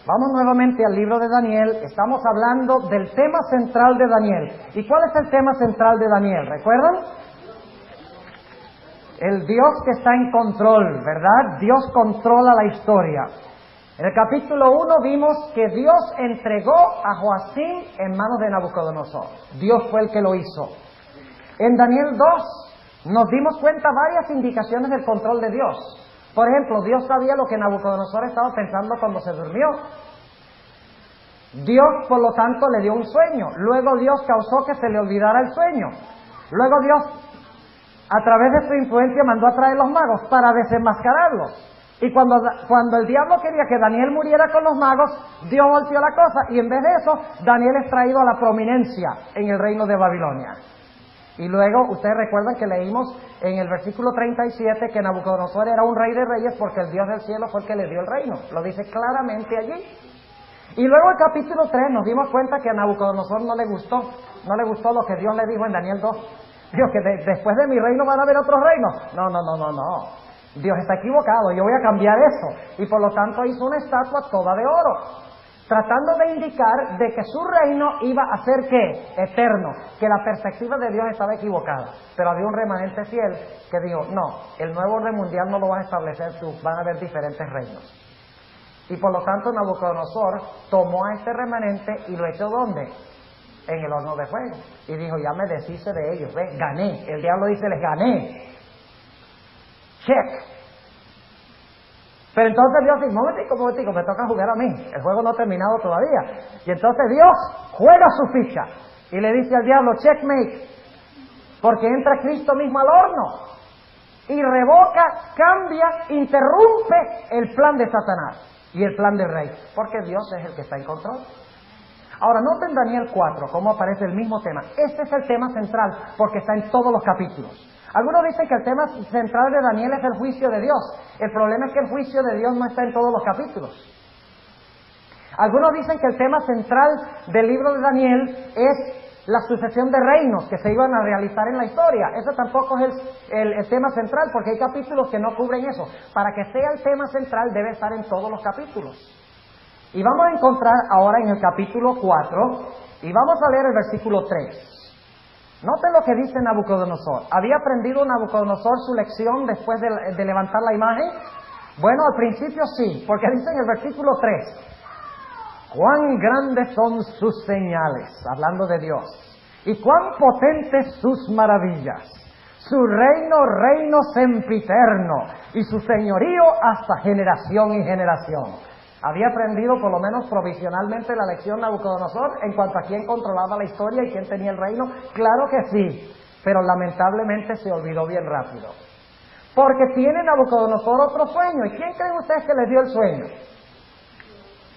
Vamos nuevamente al libro de Daniel. Estamos hablando del tema central de Daniel. ¿Y cuál es el tema central de Daniel? ¿Recuerdan? El Dios que está en control, ¿verdad? Dios controla la historia. En el capítulo 1 vimos que Dios entregó a Joacim en manos de Nabucodonosor. Dios fue el que lo hizo. En Daniel 2 nos dimos cuenta varias indicaciones del control de Dios. Por ejemplo, Dios sabía lo que Nabucodonosor estaba pensando cuando se durmió. Dios, por lo tanto, le dio un sueño. Luego Dios causó que se le olvidara el sueño. Luego Dios, a través de su influencia, mandó a traer los magos para desenmascararlos. Y cuando el diablo quería que Daniel muriera con los magos, Dios volteó la cosa. Y en vez de eso, Daniel es traído a la prominencia en el reino de Babilonia. Y luego, ustedes recuerdan que leímos en el versículo 37 que Nabucodonosor era un rey de reyes porque el Dios del cielo fue el que le dio el reino. Lo dice claramente allí. Y luego el capítulo 3 nos dimos cuenta que a Nabucodonosor no le gustó lo que Dios le dijo en Daniel 2. Dijo que después de mi reino van a haber otros reinos. No. Dios está equivocado, yo voy a cambiar eso. Y por lo tanto hizo una estatua toda de oro, tratando de indicar de que su reino iba a ser ¿qué? Eterno, que la perspectiva de Dios estaba equivocada. Pero había un remanente fiel que dijo, no, el nuevo orden mundial no lo vas a establecer tú, van a haber diferentes reinos. Y por lo tanto Nabucodonosor tomó a este remanente y lo echó ¿dónde? En el horno de fuego. Y dijo, ya me deshice de ellos, ¿ves? Gané. El diablo dice, les gané. Check. Pero entonces Dios dice, momentico, me toca jugar a mí. El juego no ha terminado todavía. Y entonces Dios juega su ficha. Y le dice al diablo, checkmate. Porque entra Cristo mismo al horno. Y revoca, cambia, interrumpe el plan de Satanás y el plan del rey. Porque Dios es el que está en control. Ahora, noten Daniel 4, cómo aparece el mismo tema. Este es el tema central, porque está en todos los capítulos. Algunos dicen que el tema central de Daniel es el juicio de Dios. El problema es que el juicio de Dios no está en todos los capítulos. Algunos dicen que el tema central del libro de Daniel es la sucesión de reinos que se iban a realizar en la historia. Eso tampoco es el tema central, porque hay capítulos que no cubren eso. Para que sea el tema central debe estar en todos los capítulos. Y vamos a encontrar ahora en el capítulo 4, y vamos a leer el versículo 3. Noten lo que dice Nabucodonosor. ¿Había aprendido Nabucodonosor su lección después de levantar la imagen? Bueno, al principio sí, porque dice en el versículo 3, cuán grandes son sus señales, hablando de Dios, y cuán potentes sus maravillas. Su reino sempiterno, y su señorío hasta generación y generación. ¿Había aprendido por lo menos provisionalmente la lección Nabucodonosor en cuanto a quién controlaba la historia y quién tenía el reino? Claro que sí, pero lamentablemente se olvidó bien rápido. Porque tiene Nabucodonosor otro sueño. ¿Y quién creen ustedes que les dio el sueño?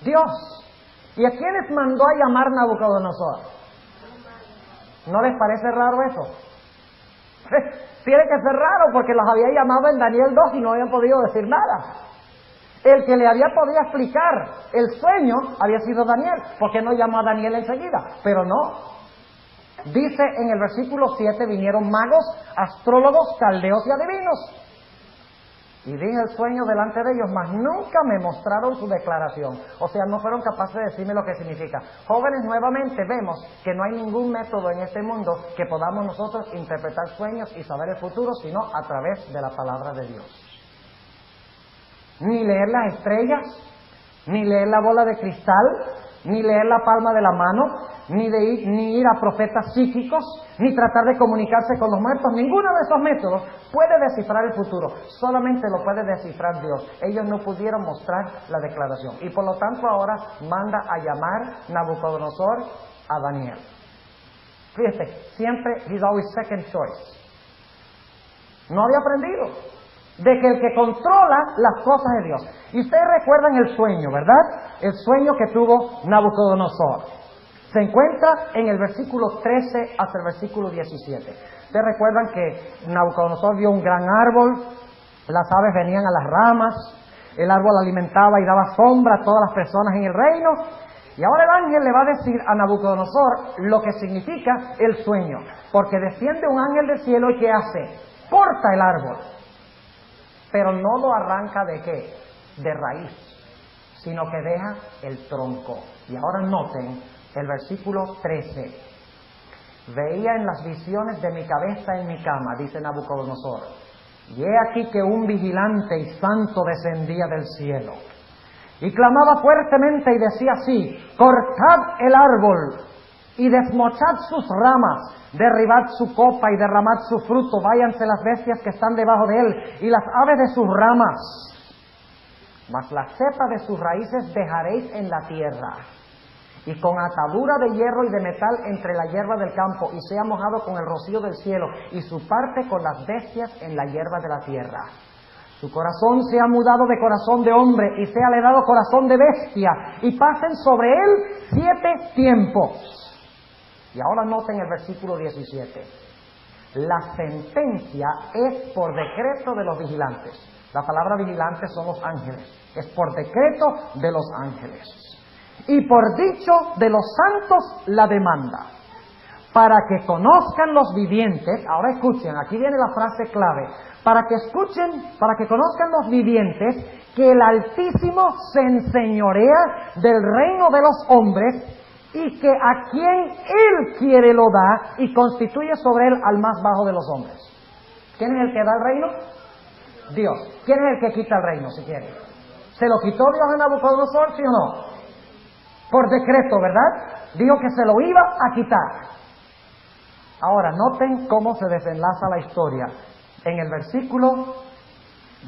Dios. ¿Y a quiénes mandó a llamar Nabucodonosor? ¿No les parece raro eso? Tiene que ser raro porque los había llamado en Daniel 2 y no habían podido decir nada. El que le había podido explicar el sueño había sido Daniel. ¿Por qué no llamó a Daniel enseguida? Pero no. Dice en el versículo 7, vinieron magos, astrólogos, caldeos y adivinos. Y dije el sueño delante de ellos, mas nunca me mostraron su declaración. O sea, no fueron capaces de decirme lo que significa. Jóvenes, nuevamente vemos que no hay ningún método en este mundo que podamos nosotros interpretar sueños y saber el futuro, sino a través de la palabra de Dios. Ni leer las estrellas, ni leer la bola de cristal, ni leer la palma de la mano, ni ir a profetas psíquicos, ni tratar de comunicarse con los muertos. Ninguno de esos métodos puede descifrar el futuro. Solamente lo puede descifrar Dios. Ellos no pudieron mostrar la declaración. Y por lo tanto ahora manda a llamar Nabucodonosor a Daniel. Fíjate, siempre he's always second choice. No había aprendido de que el que controla las cosas es Dios. Y ustedes recuerdan el sueño, ¿verdad? El sueño que tuvo Nabucodonosor. Se encuentra en el versículo 13 hasta el versículo 17. Ustedes recuerdan que Nabucodonosor vio un gran árbol, las aves venían a las ramas, el árbol alimentaba y daba sombra a todas las personas en el reino. Y ahora el ángel le va a decir a Nabucodonosor lo que significa el sueño. Porque desciende un ángel del cielo y ¿qué hace? Corta el árbol. Pero no lo arranca ¿de qué? De raíz. sino que deja el tronco. Y ahora noten el versículo 13. Veía en las visiones de mi cabeza en mi cama, dice Nabucodonosor, y he aquí que un vigilante y santo descendía del cielo, y clamaba fuertemente y decía así: cortad el árbol y desmochad sus ramas, derribad su copa y derramad su fruto, váyanse las bestias que están debajo de él y las aves de sus ramas, mas la cepa de sus raíces dejaréis en la tierra, y con atadura de hierro y de metal entre la hierba del campo, y sea mojado con el rocío del cielo, y su parte con las bestias en la hierba de la tierra. Su corazón sea mudado de corazón de hombre, y sea le dado corazón de bestia, y pasen sobre él 7 tiempos. Y ahora noten el versículo 17. La sentencia es por decreto de los vigilantes. La palabra vigilantes son los ángeles. Es por decreto de los ángeles. Y por dicho de los santos la demanda, para que conozcan los vivientes. Ahora escuchen, aquí viene la frase clave. Para que conozcan los vivientes que el Altísimo se enseñorea del reino de los hombres, y que a quien Él quiere lo da, y constituye sobre él al más bajo de los hombres. ¿Quién es el que da el reino? Dios. ¿Quién es el que quita el reino, si quiere? ¿Se lo quitó Dios a Nabucodonosor, sí o no? Por decreto, ¿verdad? Dijo que se lo iba a quitar. Ahora, noten cómo se desenlaza la historia. En el versículo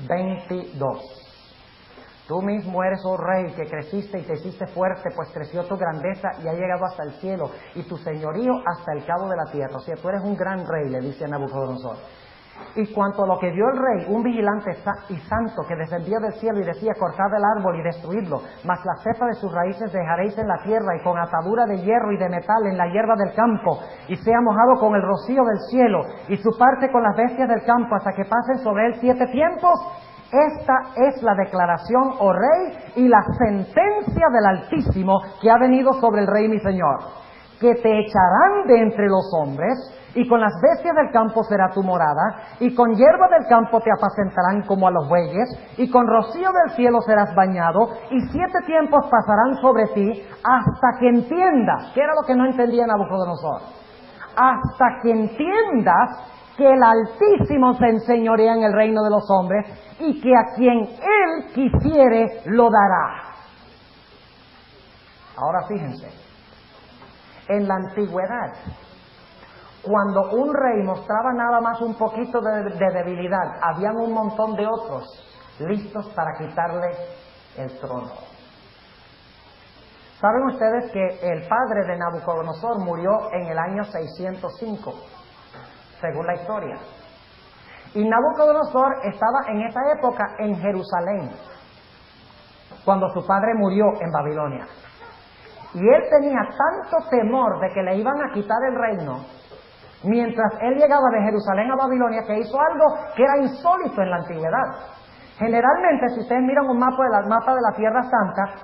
22. Tú mismo eres, oh rey, que creciste y te hiciste fuerte, pues creció tu grandeza y ha llegado hasta el cielo, y tu señorío hasta el cabo de la tierra. O sea, tú eres un gran rey, le dice a Nabucodonosor. Y cuanto a lo que vio el rey, un vigilante y santo que descendía del cielo y decía: cortad el árbol y destruidlo, mas la cepa de sus raíces dejaréis en la tierra, y con atadura de hierro y de metal en la hierba del campo, y sea mojado con el rocío del cielo, y su parte con las bestias del campo, hasta que pasen sobre él 7 tiempos. Esta es la declaración, oh rey, y la sentencia del Altísimo que ha venido sobre el rey mi señor, que te echarán de entre los hombres, y con las bestias del campo será tu morada, y con hierba del campo te apacentarán como a los bueyes, y con rocío del cielo serás bañado, y 7 tiempos pasarán sobre ti, hasta que entiendas. ¿Qué era lo que no entendía Nabucodonosor? Hasta que entiendas que el Altísimo se enseñorea en el reino de los hombres, y que a quien Él quisiere lo dará. Ahora fíjense, en la antigüedad, cuando un rey mostraba nada más un poquito de debilidad, habían un montón de otros listos para quitarle el trono. ¿Saben ustedes que el padre de Nabucodonosor murió en el año 605, según la historia? Y Nabucodonosor estaba en esa época en Jerusalén, cuando su padre murió en Babilonia. Y él tenía tanto temor de que le iban a quitar el reino, mientras él llegaba de Jerusalén a Babilonia, que hizo algo que era insólito en la antigüedad. Generalmente, si ustedes miran un mapa de la Tierra Santa,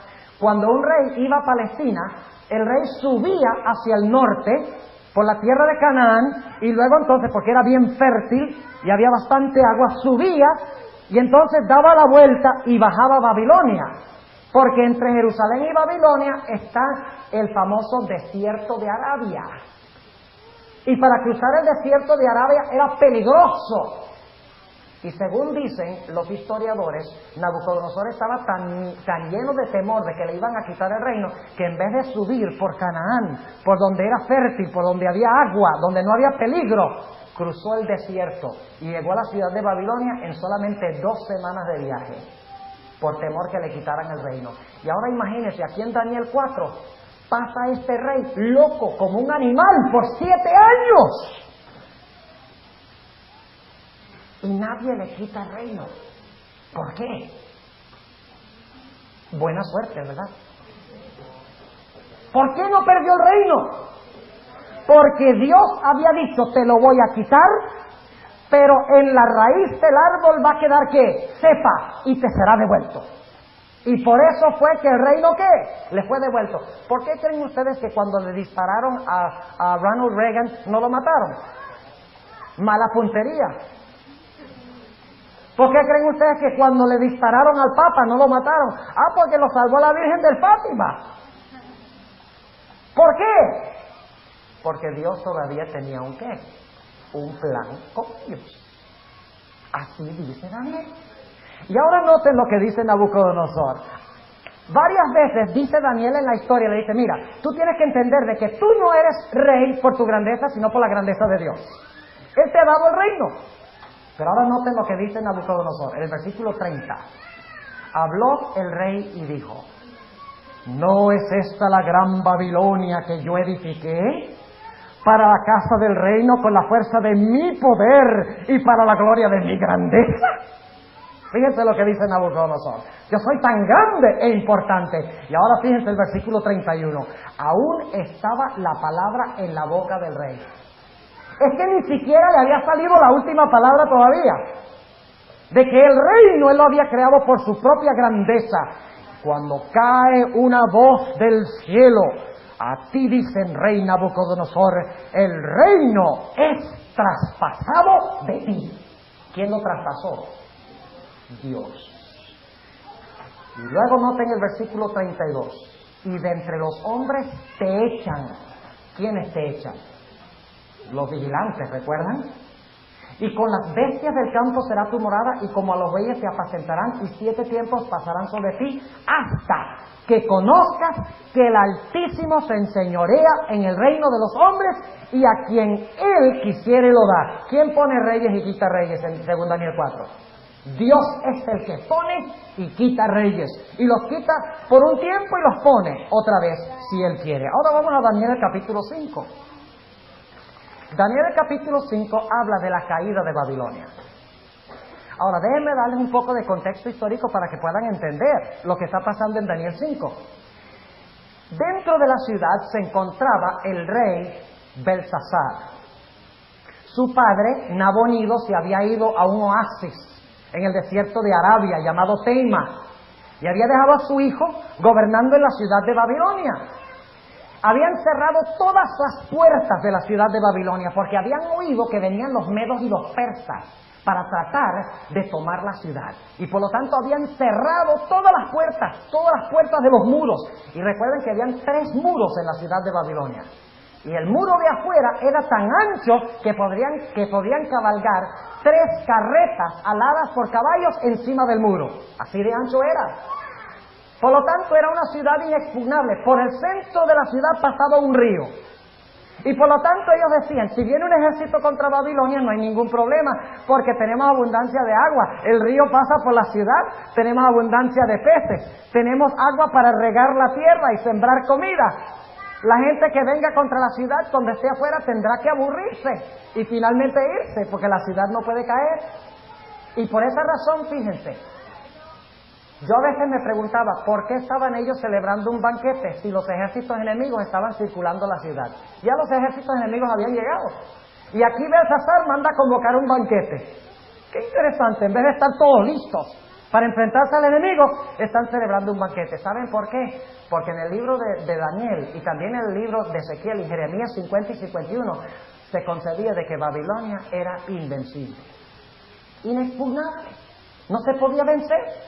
cuando un rey iba a Palestina, el rey subía hacia el norte, por la tierra de Canaán, y luego entonces, porque era bien fértil y había bastante agua, subía y entonces daba la vuelta y bajaba a Babilonia, porque entre Jerusalén y Babilonia está el famoso desierto de Arabia, y para cruzar el desierto de Arabia era peligroso. Y según dicen los historiadores, Nabucodonosor estaba tan lleno de temor de que le iban a quitar el reino, que en vez de subir por Canaán, por donde era fértil, por donde había agua, donde no había peligro, cruzó el desierto y llegó a la ciudad de Babilonia en solamente 2 semanas de viaje, por temor que le quitaran el reino. Y ahora imagínense, aquí en Daniel 4, pasa este rey loco como un animal por 7 años. Y nadie le quita el reino. ¿Por qué? Buena suerte, ¿verdad? ¿Por qué no perdió el reino? Porque Dios había dicho: te lo voy a quitar, pero en la raíz del árbol va a quedar ¿qué? Cepa, y te será devuelto. Y por eso fue que el reino ¿qué? Le fue devuelto. ¿Por qué creen ustedes que cuando le dispararon a Ronald Reagan no lo mataron? Mala puntería. ¿Por qué creen ustedes que cuando le dispararon al Papa no lo mataron? Ah, porque lo salvó la Virgen del Fátima. ¿Por qué? Porque Dios todavía tenía un ¿qué? Un plan con ellos. Así dice Daniel. Y ahora noten lo que dice Nabucodonosor. Varias veces dice Daniel en la historia, le dice, mira, tú tienes que entender de que tú no eres rey por tu grandeza, sino por la grandeza de Dios. Él te ha dado el reino. Pero ahora noten lo que dice Nabucodonosor, en el versículo 30. Habló el rey y dijo, ¿no es esta la gran Babilonia que yo edifiqué para la casa del reino con la fuerza de mi poder y para la gloria de mi grandeza? Fíjense lo que dice Nabucodonosor. Yo soy tan grande e importante. Y ahora fíjense el versículo 31. Aún estaba la palabra en la boca del rey. Es que ni siquiera le había salido la última palabra todavía. De que el reino él lo había creado por su propia grandeza. Cuando cae una voz del cielo, a ti dicen, rey Nabucodonosor, el reino es traspasado de ti. ¿Quién lo traspasó? Dios. Y luego noten el versículo 32. Y de entre los hombres te echan. ¿Quiénes te echan? Los vigilantes, ¿recuerdan? Y con las bestias del campo será tu morada, y como a los bueyes te apacentarán, y 7 tiempos pasarán sobre ti, hasta que conozcas que el Altísimo se enseñorea en el reino de los hombres, y a quien Él quisiere lo da. ¿Quién pone reyes y quita reyes en 2 Daniel 4? Dios es el que pone y quita reyes, y los quita por un tiempo y los pone otra vez si Él quiere. Ahora vamos a Daniel capítulo 5. Daniel capítulo 5 habla de la caída de Babilonia. Ahora déjenme darles un poco de contexto histórico para que puedan entender lo que está pasando en Daniel 5. Dentro de la ciudad se encontraba el rey Belsasar. Su padre, Nabonido, se había ido a un oasis en el desierto de Arabia llamado Teima, y había dejado a su hijo gobernando en la ciudad de Babilonia. Habían cerrado todas las puertas de la ciudad de Babilonia porque habían oído que venían los medos y los persas para tratar de tomar la ciudad, y por lo tanto habían cerrado todas las puertas de los muros. Y recuerden que habían 3 muros en la ciudad de Babilonia, y el muro de afuera era tan ancho que podían cabalgar 3 carretas aladas por caballos encima del muro. Así de ancho era. Por lo tanto, era una ciudad inexpugnable. Por el centro de la ciudad pasaba un río. Y por lo tanto ellos decían, si viene un ejército contra Babilonia no hay ningún problema, porque tenemos abundancia de agua. El río pasa por la ciudad, tenemos abundancia de peces, tenemos agua para regar la tierra y sembrar comida. La gente que venga contra la ciudad, cuando esté afuera, tendrá que aburrirse y finalmente irse, porque la ciudad no puede caer. Y por esa razón, fíjense, yo a veces me preguntaba, ¿por qué estaban ellos celebrando un banquete si los ejércitos enemigos estaban circulando la ciudad? Ya los ejércitos enemigos habían llegado. Y aquí Belsasar manda a convocar un banquete. Qué interesante, en vez de estar todos listos para enfrentarse al enemigo, están celebrando un banquete. ¿Saben por qué? Porque en el libro de Daniel y también en el libro de Ezequiel y Jeremías 50 y 51 se concebía de que Babilonia era invencible, inexpugnable, no se podía vencer,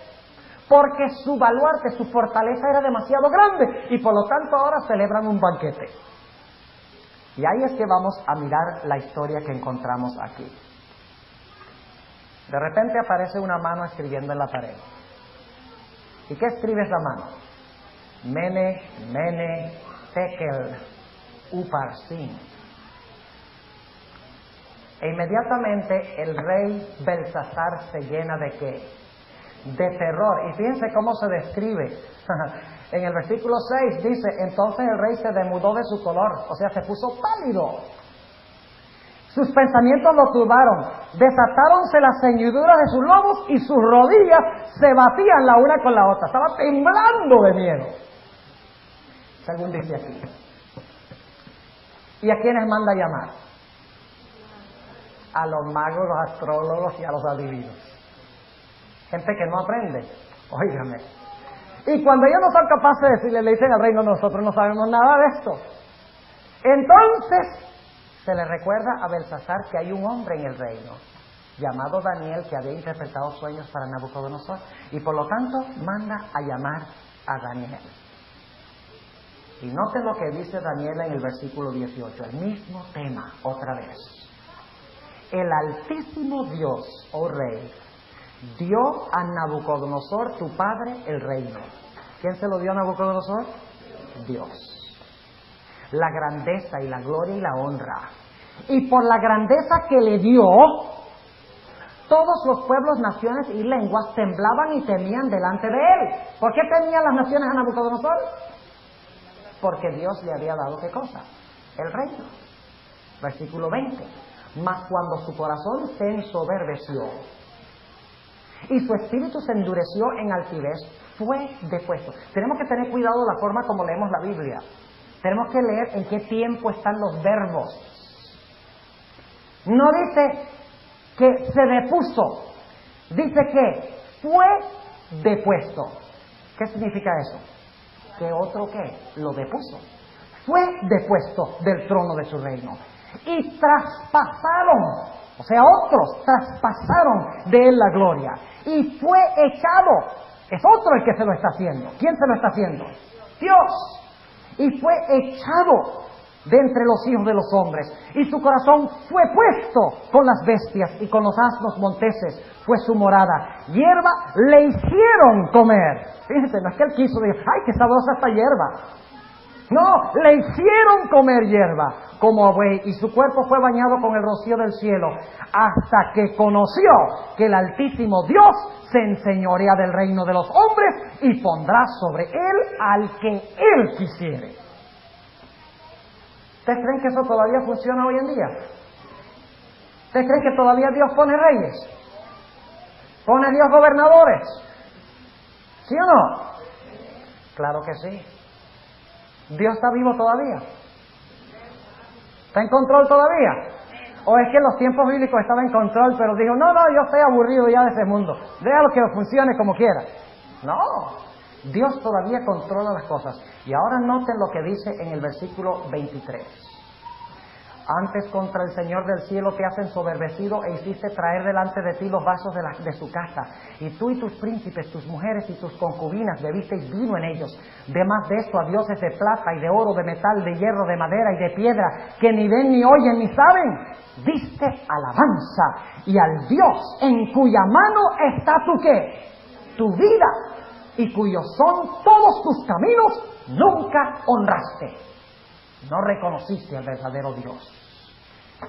porque su baluarte, su fortaleza era demasiado grande, y por lo tanto ahora celebran un banquete. Y ahí es que vamos a mirar la historia que encontramos aquí. De repente aparece una mano escribiendo en la pared. ¿Y qué escribe esa mano? Mene, Mene, Tekel, Uparsin. E inmediatamente el rey Belsasar se llena ¿de qué? De terror. Y fíjense cómo se describe. En el versículo 6 dice, entonces el rey se demudó de su color, o sea, se puso pálido. Sus pensamientos lo turbaron, desatáronse las ceñiduras de sus lomos y sus rodillas se batían la una con la otra. Estaba temblando de miedo, según dice aquí. ¿Y a quiénes manda llamar? A los magos, los astrólogos y a los adivinos. Gente que no aprende, óigame. Y cuando ellos no son capaces de decirle, le dicen al rey, no, nosotros no sabemos nada de esto. Entonces se le recuerda a Belsasar que hay un hombre en el reino llamado Daniel, que había interpretado sueños para Nabucodonosor, y por lo tanto manda a llamar a Daniel. Y noten lo que dice Daniel en el versículo 18, el mismo tema otra vez. El Altísimo Dios, oh Rey, dio a Nabucodonosor tu padre el reino. ¿Quién se lo dio a Nabucodonosor? Dios. La grandeza y la gloria y la honra. Y por la grandeza que le dio, todos los pueblos, naciones y lenguas temblaban y temían delante de él. ¿Por qué temían las naciones a Nabucodonosor? Porque Dios le había dado ¿qué cosa? El reino. Versículo 20. Mas cuando su corazón se ensoberbeció y su espíritu se endureció en altivez, fue depuesto. Tenemos que tener cuidado de la forma como leemos la Biblia. Tenemos que leer en qué tiempo están los verbos. No dice que se depuso, dice que fue depuesto. ¿Qué significa eso? Que otro ¿qué? Lo depuso. Fue depuesto del trono de su reino. Y traspasaron, o sea, otros traspasaron de él la gloria. Y fue echado. Es otro el que se lo está haciendo. ¿Quién se lo está haciendo? Dios. Y fue echado de entre los hijos de los hombres. Y su corazón fue puesto con las bestias y con los asnos monteses. Fue su morada. Hierba le hicieron comer. Fíjense, no es que él quiso decir, ¡ay, qué sabrosa esta hierba! No, le hicieron comer hierba como a buey, y su cuerpo fue bañado con el rocío del cielo, hasta que conoció que el Altísimo Dios se enseñorea del reino de los hombres y pondrá sobre él al que él quisiere. ¿Ustedes creen que eso todavía funciona hoy en día? ¿Ustedes creen que todavía Dios pone reyes? ¿Pone Dios gobernadores? ¿Sí o no? Claro que sí. ¿Dios está vivo todavía? ¿Está en control todavía? ¿O es que en los tiempos bíblicos estaba en control, pero dijo, no, yo estoy aburrido ya de ese mundo, déjalo que funcione como quiera? No, Dios todavía controla las cosas. Y ahora noten lo que dice en el versículo 23. Antes contra el Señor del cielo te has ensoberbecido e hiciste traer delante de ti los vasos de su casa. Y tú y tus príncipes, tus mujeres y tus concubinas bebisteis vino en ellos. Demás de esto a dioses de plata y de oro, de metal, de hierro, de madera y de piedra, que ni ven ni oyen ni saben, diste alabanza. Y al Dios en cuya mano está tu ¿qué? Tu vida, y cuyos son todos tus caminos, nunca honraste. No reconociste al verdadero Dios.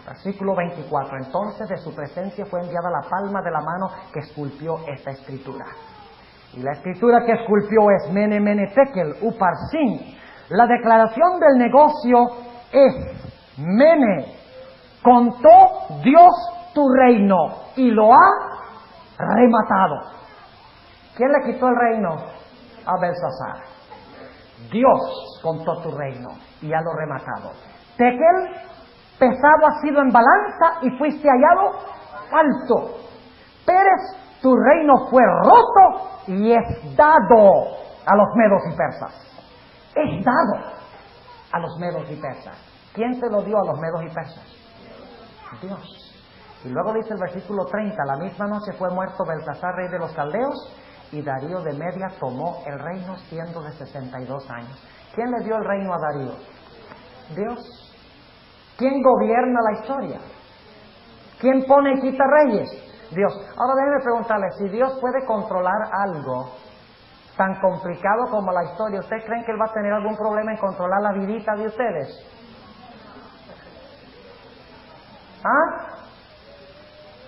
Versículo 24. Entonces de su presencia fue enviada la palma de la mano que esculpió esta escritura. Y la escritura que esculpió es Mene Mene Tekel Uparsin. La declaración del negocio es Mene, contó Dios tu reino y lo ha rematado. ¿Quién le quitó el reino? A Belsasar. Dios contó tu reino y ha lo rematado. Tekel, pesado has sido en balanza y fuiste hallado alto. Pérez, tu reino fue roto y es dado a los medos y persas. Es dado a los medos y persas. ¿Quién se lo dio a los medos y persas? Dios. Y luego dice el versículo 30, la misma noche fue muerto Belsasar, rey de los caldeos, y Darío de Media tomó el reino siendo de 62 años. ¿Quién le dio el reino a Darío? Dios. ¿Quién gobierna la historia? ¿Quién pone y quita reyes? Dios. Ahora déjenme preguntarle, si Dios puede controlar algo tan complicado como la historia, ¿ustedes creen que Él va a tener algún problema en controlar la vidita de ustedes? ¿Ah?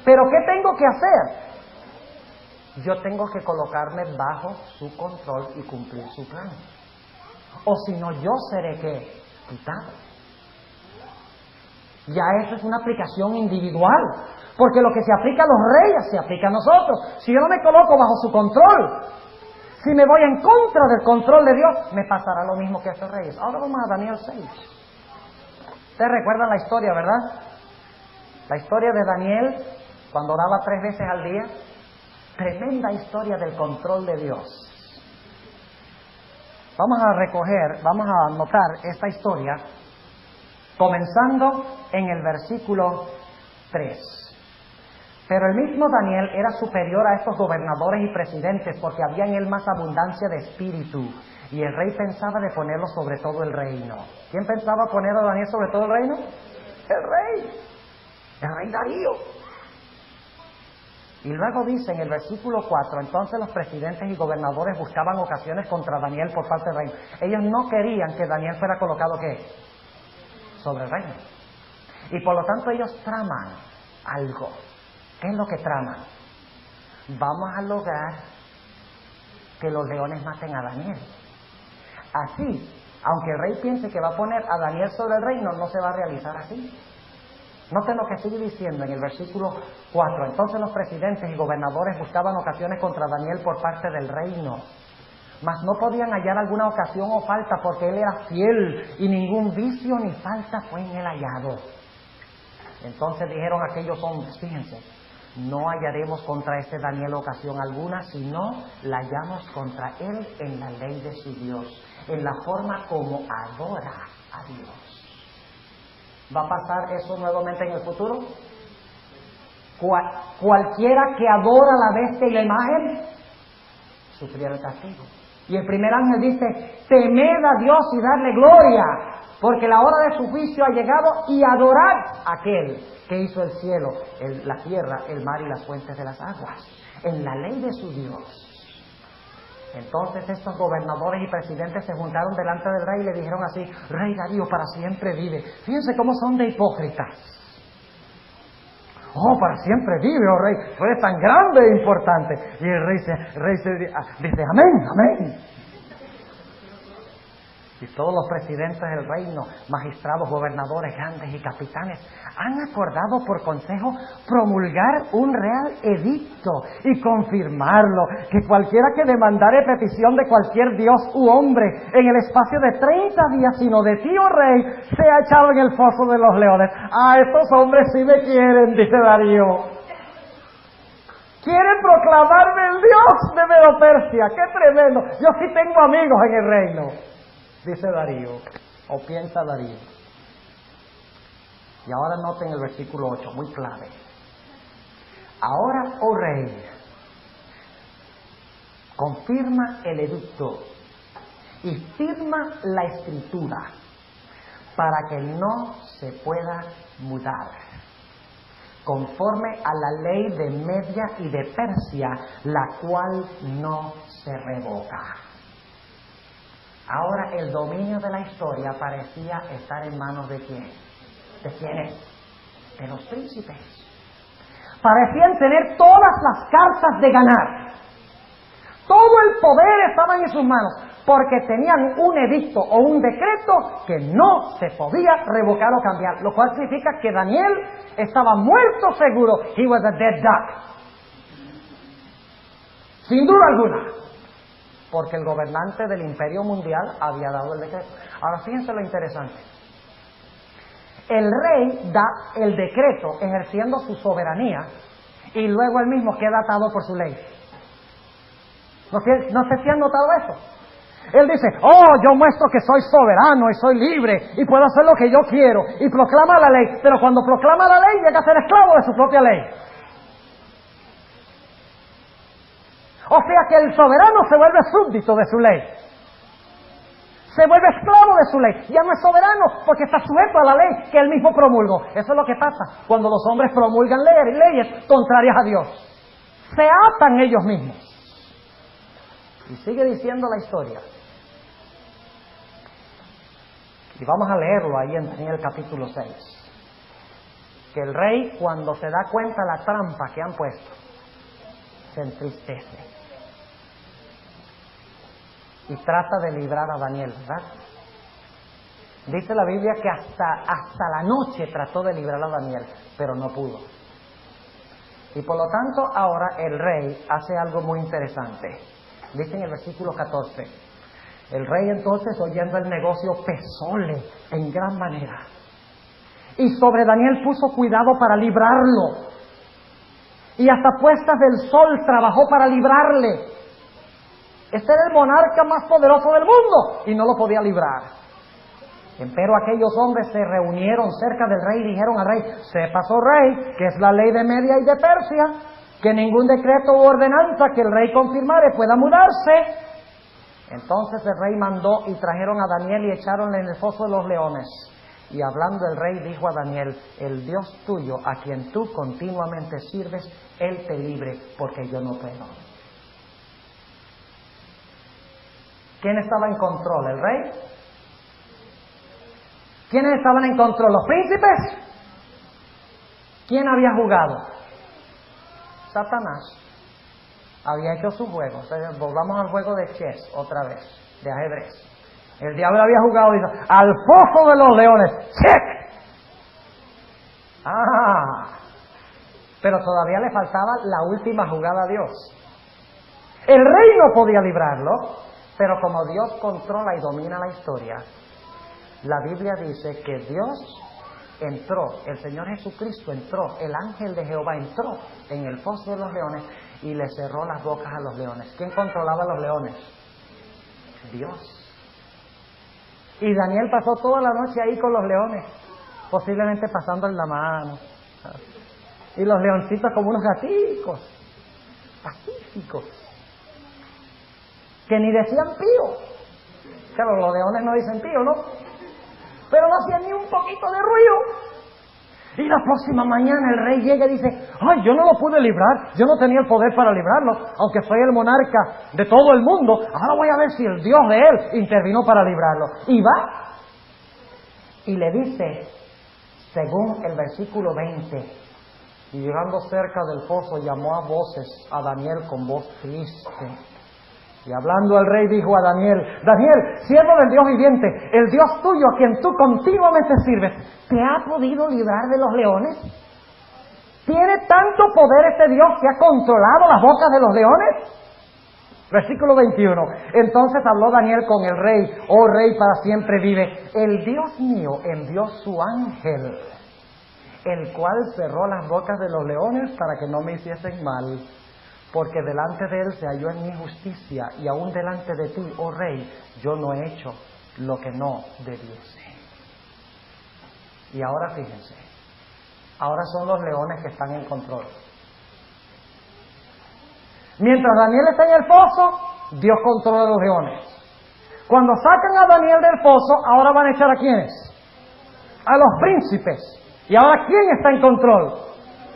¿Pero qué tengo que hacer? Yo tengo que colocarme bajo su control y cumplir su plan. O si no, yo seré ¿qué? Quitado. Ya eso es una aplicación individual, porque lo que se aplica a los reyes se aplica a nosotros. Si yo no me coloco bajo su control, si me voy en contra del control de Dios, me pasará lo mismo que a estos reyes. Ahora vamos a Daniel 6. Ustedes recuerdan la historia, ¿verdad? La historia de Daniel cuando oraba 3 veces al día. Tremenda historia del control de Dios. Vamos a anotar esta historia comenzando en el versículo 3. Pero el mismo Daniel era superior a estos gobernadores y presidentes porque había en él más abundancia de espíritu. Y el rey pensaba de ponerlo sobre todo el reino. ¿Quién pensaba poner a Daniel sobre todo el reino? El rey Darío. Y luego dice en el versículo 4, entonces los presidentes y gobernadores buscaban ocasiones contra Daniel por parte del reino. Ellos no querían que Daniel fuera colocado, ¿qué? Sobre el reino. Y por lo tanto ellos traman algo. ¿Qué es lo que traman? Vamos a lograr que los leones maten a Daniel. Así, aunque el rey piense que va a poner a Daniel sobre el reino, no se va a realizar así. Noten lo que sigue diciendo en el versículo 4. Entonces los presidentes y gobernadores buscaban ocasiones contra Daniel por parte del reino, mas no podían hallar alguna ocasión o falta porque él era fiel y ningún vicio ni falta fue en él hallado. Entonces dijeron aquellos hombres, fíjense, no hallaremos contra este Daniel ocasión alguna, sino la hallamos contra él en la ley de su Dios, en la forma como adora a Dios. ¿Va a pasar eso nuevamente en el futuro? Cualquiera que adora la bestia y la imagen, sufrirá el castigo. Y el primer ángel dice, temed a Dios y darle gloria, porque la hora de su juicio ha llegado, y adorad a aquel que hizo el cielo, la tierra, el mar y las fuentes de las aguas, en la ley de su Dios. Entonces estos gobernadores y presidentes se juntaron delante del rey y le dijeron así, Rey Darío para siempre vive. Fíjense cómo son de hipócritas. Oh, para siempre vive, oh rey, tú eres tan grande e importante. Y el rey dice, amén, amén. Y todos los presidentes del reino, magistrados, gobernadores, grandes y capitanes, han acordado por consejo promulgar un real edicto y confirmarlo, que cualquiera que demandare petición de cualquier dios u hombre en el espacio de 30 días, sino de ti, oh rey, sea echado en el foso de los leones. Ah, estos hombres sí me quieren, dice Darío. Quieren proclamarme el dios de Medo-Persia. ¡Qué tremendo! Yo sí tengo amigos en el reino, dice Darío, o piensa Darío. Y ahora noten el versículo 8, muy clave. Ahora, oh rey, confirma el edicto y firma la escritura para que no se pueda mudar, conforme a la ley de Media y de Persia, la cual no se revoca. Ahora el dominio de la historia parecía estar en manos de ¿quién? ¿De quiénes? De los príncipes. Parecían tener todas las cartas de ganar. Todo el poder estaba en sus manos, porque tenían un edicto o un decreto que no se podía revocar o cambiar, lo cual significa que Daniel estaba muerto seguro. He was a dead duck. Sin duda alguna. Porque el gobernante del imperio mundial había dado el decreto. Ahora fíjense lo interesante. El rey da el decreto ejerciendo su soberanía y luego él mismo queda atado por su ley. ¿No sé si han notado eso? Él dice, oh, yo muestro que soy soberano y soy libre y puedo hacer lo que yo quiero, y proclama la ley, pero cuando proclama la ley llega a ser esclavo de su propia ley. O sea que el soberano se vuelve súbdito de su ley. Se vuelve esclavo de su ley. Ya no es soberano porque está sujeto a la ley que él mismo promulgó. Eso es lo que pasa cuando los hombres promulgan leyes contrarias a Dios. Se atan ellos mismos. Y sigue diciendo la historia. Y vamos a leerlo ahí en el capítulo 6. Que el rey, cuando se da cuenta de la trampa que han puesto, se entristece. Y trata de librar a Daniel, ¿verdad? Dice la Biblia que hasta la noche trató de librar a Daniel, pero no pudo. Y por lo tanto ahora el rey hace algo muy interesante. Dice en el versículo 14, el rey entonces, oyendo el negocio, pesóle en gran manera. Y sobre Daniel puso cuidado para librarlo. Y hasta puestas del sol trabajó para librarle. Este era el monarca más poderoso del mundo y no lo podía librar. Empero aquellos hombres se reunieron cerca del rey y dijeron al rey: sepas, oh rey, que es la ley de Media y de Persia, que ningún decreto u ordenanza que el rey confirmare pueda mudarse. Entonces el rey mandó y trajeron a Daniel y echaronle en el foso de los leones. Y hablando el rey dijo a Daniel: el Dios tuyo, a quien tú continuamente sirves, Él te libre, porque yo no puedo. ¿Quién estaba en control? ¿El rey? ¿Quiénes estaban en control? ¿Los príncipes? ¿Quién había jugado? Satanás. Había hecho su juego. O sea, volvamos al juego de chess otra vez, de ajedrez. El diablo había jugado y dijo: al foso de los leones, ¡check! Pero todavía le faltaba la última jugada a Dios. El rey no podía librarlo, pero como Dios controla y domina la historia, la Biblia dice que Dios entró, el Señor Jesucristo entró, el ángel de Jehová entró en el foso de los leones y le cerró las bocas a los leones. ¿Quién controlaba a los leones? Dios. Y Daniel pasó toda la noche ahí con los leones, posiblemente pasándole la mano. Y los leoncitos como unos gaticos, pacíficos, que ni decían pío. Claro, los leones no dicen pío, ¿no? Pero no hacían ni un poquito de ruido. Y la próxima mañana el rey llega y dice: ay, yo no lo pude librar, yo no tenía el poder para librarlo, aunque soy el monarca de todo el mundo. Ahora voy a ver si el Dios de él intervino para librarlo. Y va y le dice, según el versículo 20, y llegando cerca del foso llamó a voces a Daniel con voz triste. Y hablando el rey dijo a Daniel: Daniel, siervo del Dios viviente, el Dios tuyo a quien tú continuamente sirves, ¿te ha podido librar de los leones? ¿Tiene tanto poder este Dios que ha controlado las bocas de los leones? Versículo 21. Entonces habló Daniel con el rey: oh rey, para siempre vive. El Dios mío envió su ángel, el cual cerró las bocas de los leones para que no me hiciesen mal. Porque delante de él se halló en mi justicia, y aún delante de ti, oh rey, yo no he hecho lo que no debiese. Y ahora fíjense, ahora son los leones que están en control. Mientras Daniel está en el foso, Dios controla a los leones. Cuando sacan a Daniel del foso, ahora van a echar ¿a quiénes? A los príncipes. ¿Y ahora quién está en control?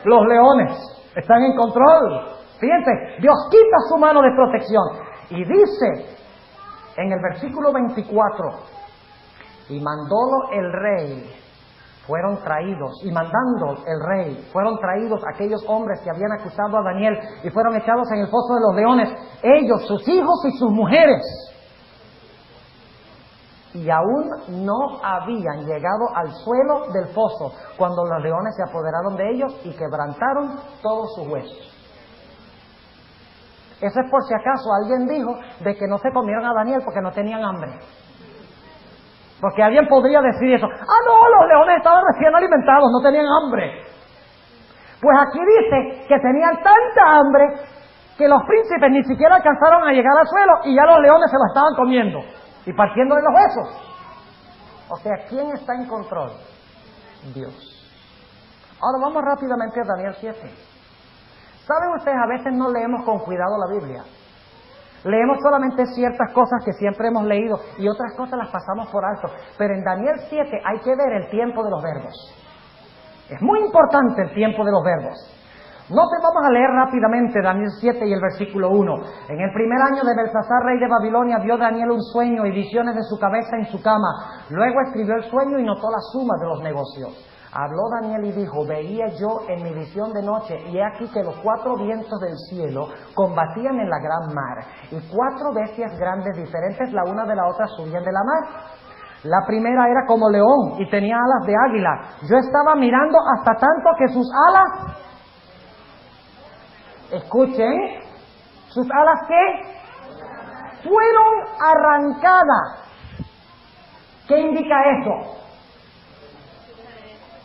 Los leones están en control. Fíjense, Dios quita su mano de protección y dice en el versículo 24: y mandólo el rey, fueron traídos, y mandando el rey, fueron traídos aquellos hombres que habían acusado a Daniel y fueron echados en el foso de los leones, ellos, sus hijos y sus mujeres. Y aún no habían llegado al suelo del foso cuando los leones se apoderaron de ellos y quebrantaron todos sus huesos. Eso es por si acaso alguien dijo de que no se comieron a Daniel porque no tenían hambre. Porque alguien podría decir eso: no, los leones estaban recién alimentados, no tenían hambre. Pues aquí dice que tenían tanta hambre que los príncipes ni siquiera alcanzaron a llegar al suelo y ya los leones se lo estaban comiendo y partiéndole los huesos. O sea, ¿quién está en control? Dios. Ahora vamos rápidamente a Daniel 7. ¿Saben ustedes? A veces no leemos con cuidado la Biblia. Leemos solamente ciertas cosas que siempre hemos leído y otras cosas las pasamos por alto. Pero en Daniel 7 hay que ver el tiempo de los verbos. Es muy importante el tiempo de los verbos. Vamos a leer rápidamente Daniel 7 y el versículo 1. En el primer año de Belsasar, rey de Babilonia, vio Daniel un sueño y visiones de su cabeza en su cama. Luego escribió el sueño y notó la suma de los negocios. Habló Daniel y dijo: veía yo en mi visión de noche, y he aquí que los 4 vientos del cielo combatían en la gran mar, y 4 bestias grandes diferentes la una de la otra subían de la mar. La primera era como león y tenía alas de águila. Yo estaba mirando hasta tanto que sus alas, escuchen, sus alas ¿qué? Fueron arrancadas. ¿Qué indica eso?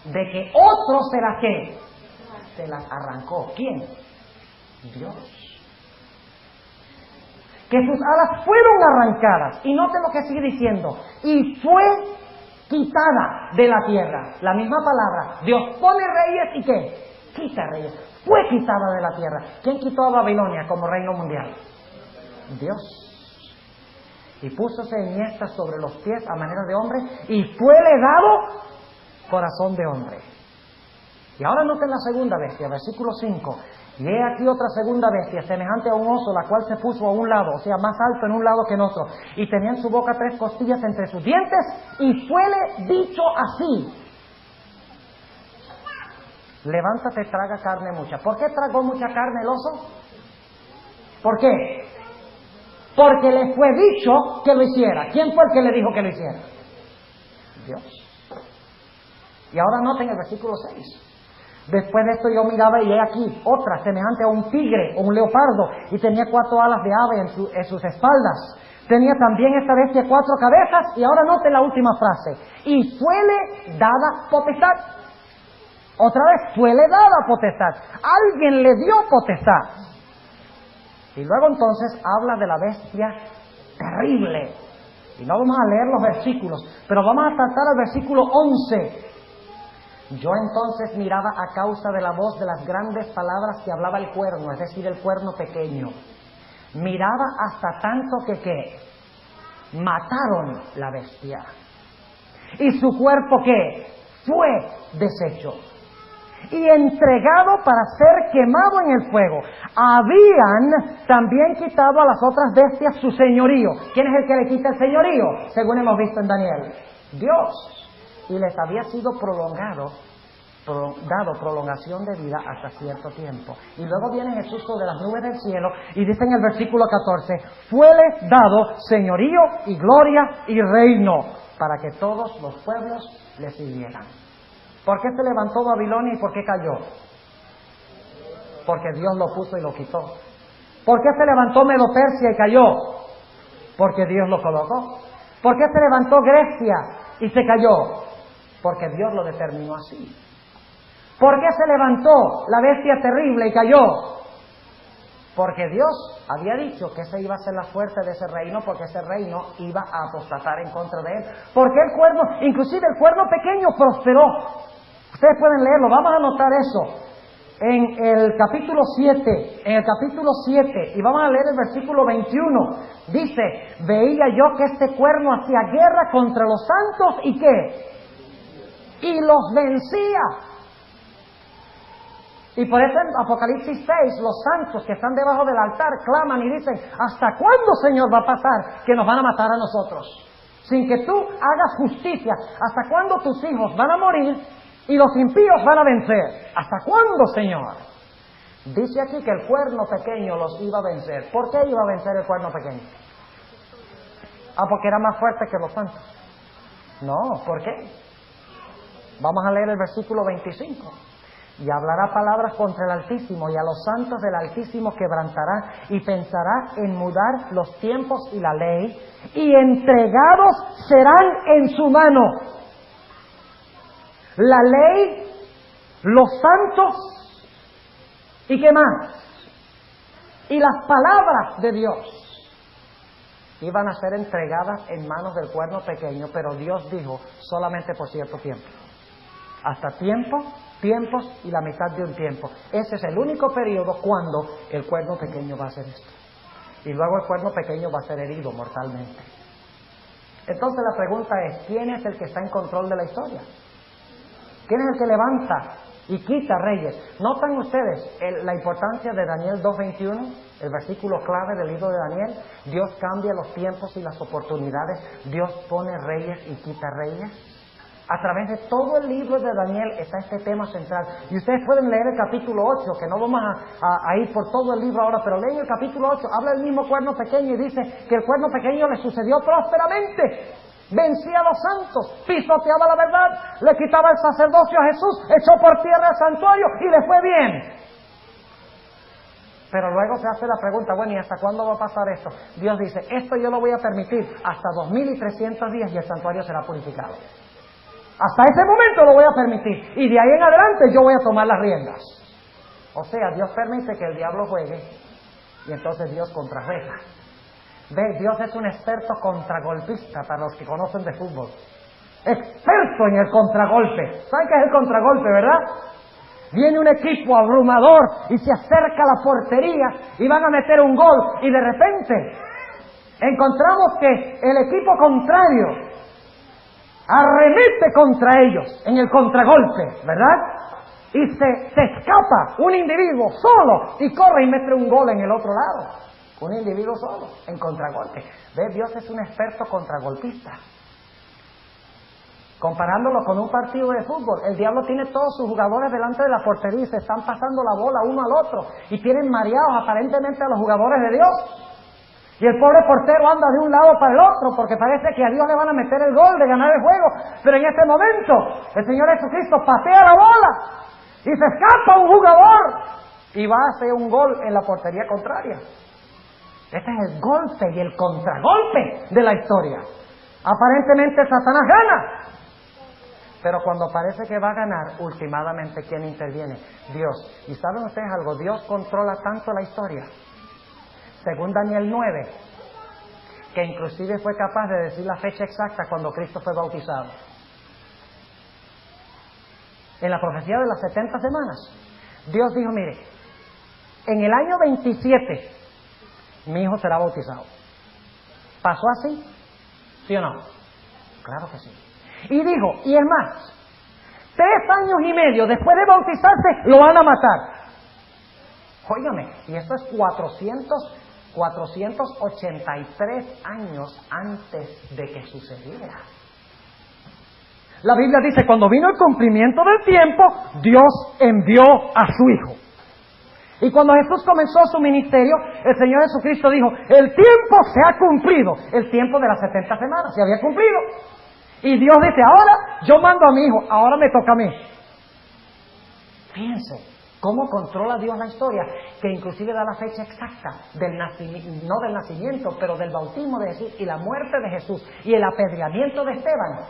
De que otro se las ¿qué? Se las arrancó. ¿Quién? Dios. Que sus alas fueron arrancadas. Y note lo que sigue diciendo: y fue quitada de la tierra. La misma palabra. Dios pone reyes y ¿qué? Quita reyes. Fue quitada de la tierra. ¿Quién quitó a Babilonia como reino mundial? Dios. Y púsose enhiesta sobre los pies a manera de hombre y fuele dado corazón de hombre. Y ahora noten la segunda bestia, versículo 5. Y he aquí otra segunda bestia, semejante a un oso, la cual se puso a un lado, o sea, más alto en un lado que en otro. Y tenía en su boca 3 costillas entre sus dientes, y fuele dicho así: levántate, traga carne mucha. ¿Por qué tragó mucha carne el oso? ¿Por qué? Porque le fue dicho que lo hiciera. ¿Quién fue el que le dijo que lo hiciera? Dios. Y ahora noten el versículo 6. Después de esto yo miraba y he aquí otra, semejante a un tigre o un leopardo, y tenía 4 alas de ave en sus espaldas. Tenía también esta bestia 4 cabezas, y ahora noten la última frase: y fuele dada potestad. Otra vez, fuele dada potestad. Alguien le dio potestad. Y luego entonces habla de la bestia terrible. Y no vamos a leer los versículos, pero vamos a saltar al versículo 11. Yo entonces miraba a causa de la voz de las grandes palabras que hablaba el cuerno, es decir, el cuerno pequeño. Miraba hasta tanto que mataron la bestia. ¿Y su cuerpo qué? Fue deshecho y entregado para ser quemado en el fuego. Habían también quitado a las otras bestias su señorío. ¿Quién es el que le quita el señorío? Según hemos visto en Daniel, Dios. Y les había sido dado prolongación de vida hasta cierto tiempo. Y luego viene Jesús sobre las nubes del cielo y dice en el versículo 14: fuele dado señorío y gloria y reino para que todos los pueblos le sirvieran. ¿Por qué se levantó Babilonia y por qué cayó? Porque Dios lo puso y lo quitó. ¿Por qué se levantó Medo-Persia y cayó? Porque Dios lo colocó. ¿Por qué se levantó Grecia y se cayó? Porque Dios lo determinó así. ¿Por qué se levantó la bestia terrible y cayó? Porque Dios había dicho que ese iba a ser la fuerza de ese reino, porque ese reino iba a apostatar en contra de él. Porque el cuerno, inclusive el cuerno pequeño, prosperó. Ustedes pueden leerlo, vamos a anotar eso. En el capítulo 7, y vamos a leer el versículo 21, dice: veía yo que este cuerno hacía guerra contra los santos, ¿y qué? Y los vencía. Y por eso en Apocalipsis 6, los santos que están debajo del altar claman y dicen: ¿hasta cuándo, Señor, va a pasar que nos van a matar a nosotros? Sin que tú hagas justicia. ¿Hasta cuándo tus hijos van a morir y los impíos van a vencer? ¿Hasta cuándo, Señor? Dice aquí que el cuerno pequeño los iba a vencer. ¿Por qué iba a vencer el cuerno pequeño? Porque era más fuerte que los santos. No, ¿por qué? Vamos a leer el versículo 25. Y hablará palabras contra el Altísimo, y a los santos del Altísimo quebrantará, y pensará en mudar los tiempos y la ley, y entregados serán en su mano la ley, los santos, ¿y qué más? Y las palabras de Dios iban a ser entregadas en manos del cuerno pequeño, pero Dios dijo solamente por cierto tiempo. Hasta tiempos y la mitad de un tiempo. Ese es el único periodo cuando el cuerno pequeño va a hacer esto. Y luego el cuerno pequeño va a ser herido mortalmente. Entonces la pregunta es: ¿quién es el que está en control de la historia? ¿Quién es el que levanta y quita reyes? ¿Notan ustedes la importancia de Daniel 2:21? El versículo clave del libro de Daniel. Dios cambia los tiempos y las oportunidades. Dios pone reyes y quita reyes. A través de todo el libro de Daniel está este tema central. Y ustedes pueden leer el capítulo 8, que no vamos a ir por todo el libro ahora, pero leen el capítulo 8, habla del mismo cuerno pequeño y dice que el cuerno pequeño le sucedió prósperamente. Vencía a los santos, pisoteaba la verdad, le quitaba el sacerdocio a Jesús, echó por tierra el santuario y le fue bien. Pero luego se hace la pregunta: bueno, ¿y hasta cuándo va a pasar esto? Dios dice: esto yo lo voy a permitir hasta 2300 días y el santuario será purificado. Hasta ese momento lo voy a permitir, y de ahí en adelante yo voy a tomar las riendas. O sea, Dios permite que el diablo juegue, y entonces Dios contrarresta. Ve, Dios es un experto contragolpista para los que conocen de fútbol. experto en el contragolpe. ¿Saben qué es el contragolpe, verdad? Viene un equipo abrumador y se acerca a la portería y van a meter un gol y de repente encontramos que el equipo contrario arremete contra ellos en el contragolpe, ¿verdad? Y se escapa un individuo solo y corre y mete un gol en el otro lado. Un individuo solo, en contragolpe. ¿Ves? Dios es un experto contragolpista. Comparándolo con un partido de fútbol, el diablo tiene todos sus jugadores delante de la portería y se están pasando la bola uno al otro y tienen mareados aparentemente a los jugadores de Dios. Y el pobre portero anda de un lado para el otro porque parece que a Dios le van a meter el gol de ganar el juego. Pero en este momento el Señor Jesucristo patea la bola y se escapa un jugador y va a hacer un gol en la portería contraria. Este es el golpe y el contragolpe de la historia. Aparentemente Satanás gana. Pero cuando parece que va a ganar, últimamente, ¿quién interviene? Dios. ¿Y saben ustedes algo? Dios controla tanto la historia, según Daniel 9, que inclusive fue capaz de decir la fecha exacta cuando Cristo fue bautizado. En la profecía de las 70 semanas, Dios dijo, mire, en el año 27, mi hijo será bautizado. ¿Pasó así? ¿Sí o no? Claro que sí. Y dijo, y es más, 3 años y medio después de bautizarse, lo van a matar. Óigame, y esto es 483 años antes de que sucediera. La Biblia dice, cuando vino el cumplimiento del tiempo, Dios envió a su Hijo. Y cuando Jesús comenzó su ministerio, el Señor Jesucristo dijo, el tiempo se ha cumplido. El tiempo de las 70 semanas se había cumplido. Y Dios dice, ahora yo mando a mi Hijo, ahora me toca a mí. Fíjense cómo controla Dios la historia, que inclusive da la fecha exacta del nacimiento, no del nacimiento, pero del bautismo de Jesús y la muerte de Jesús y el apedreamiento de Esteban.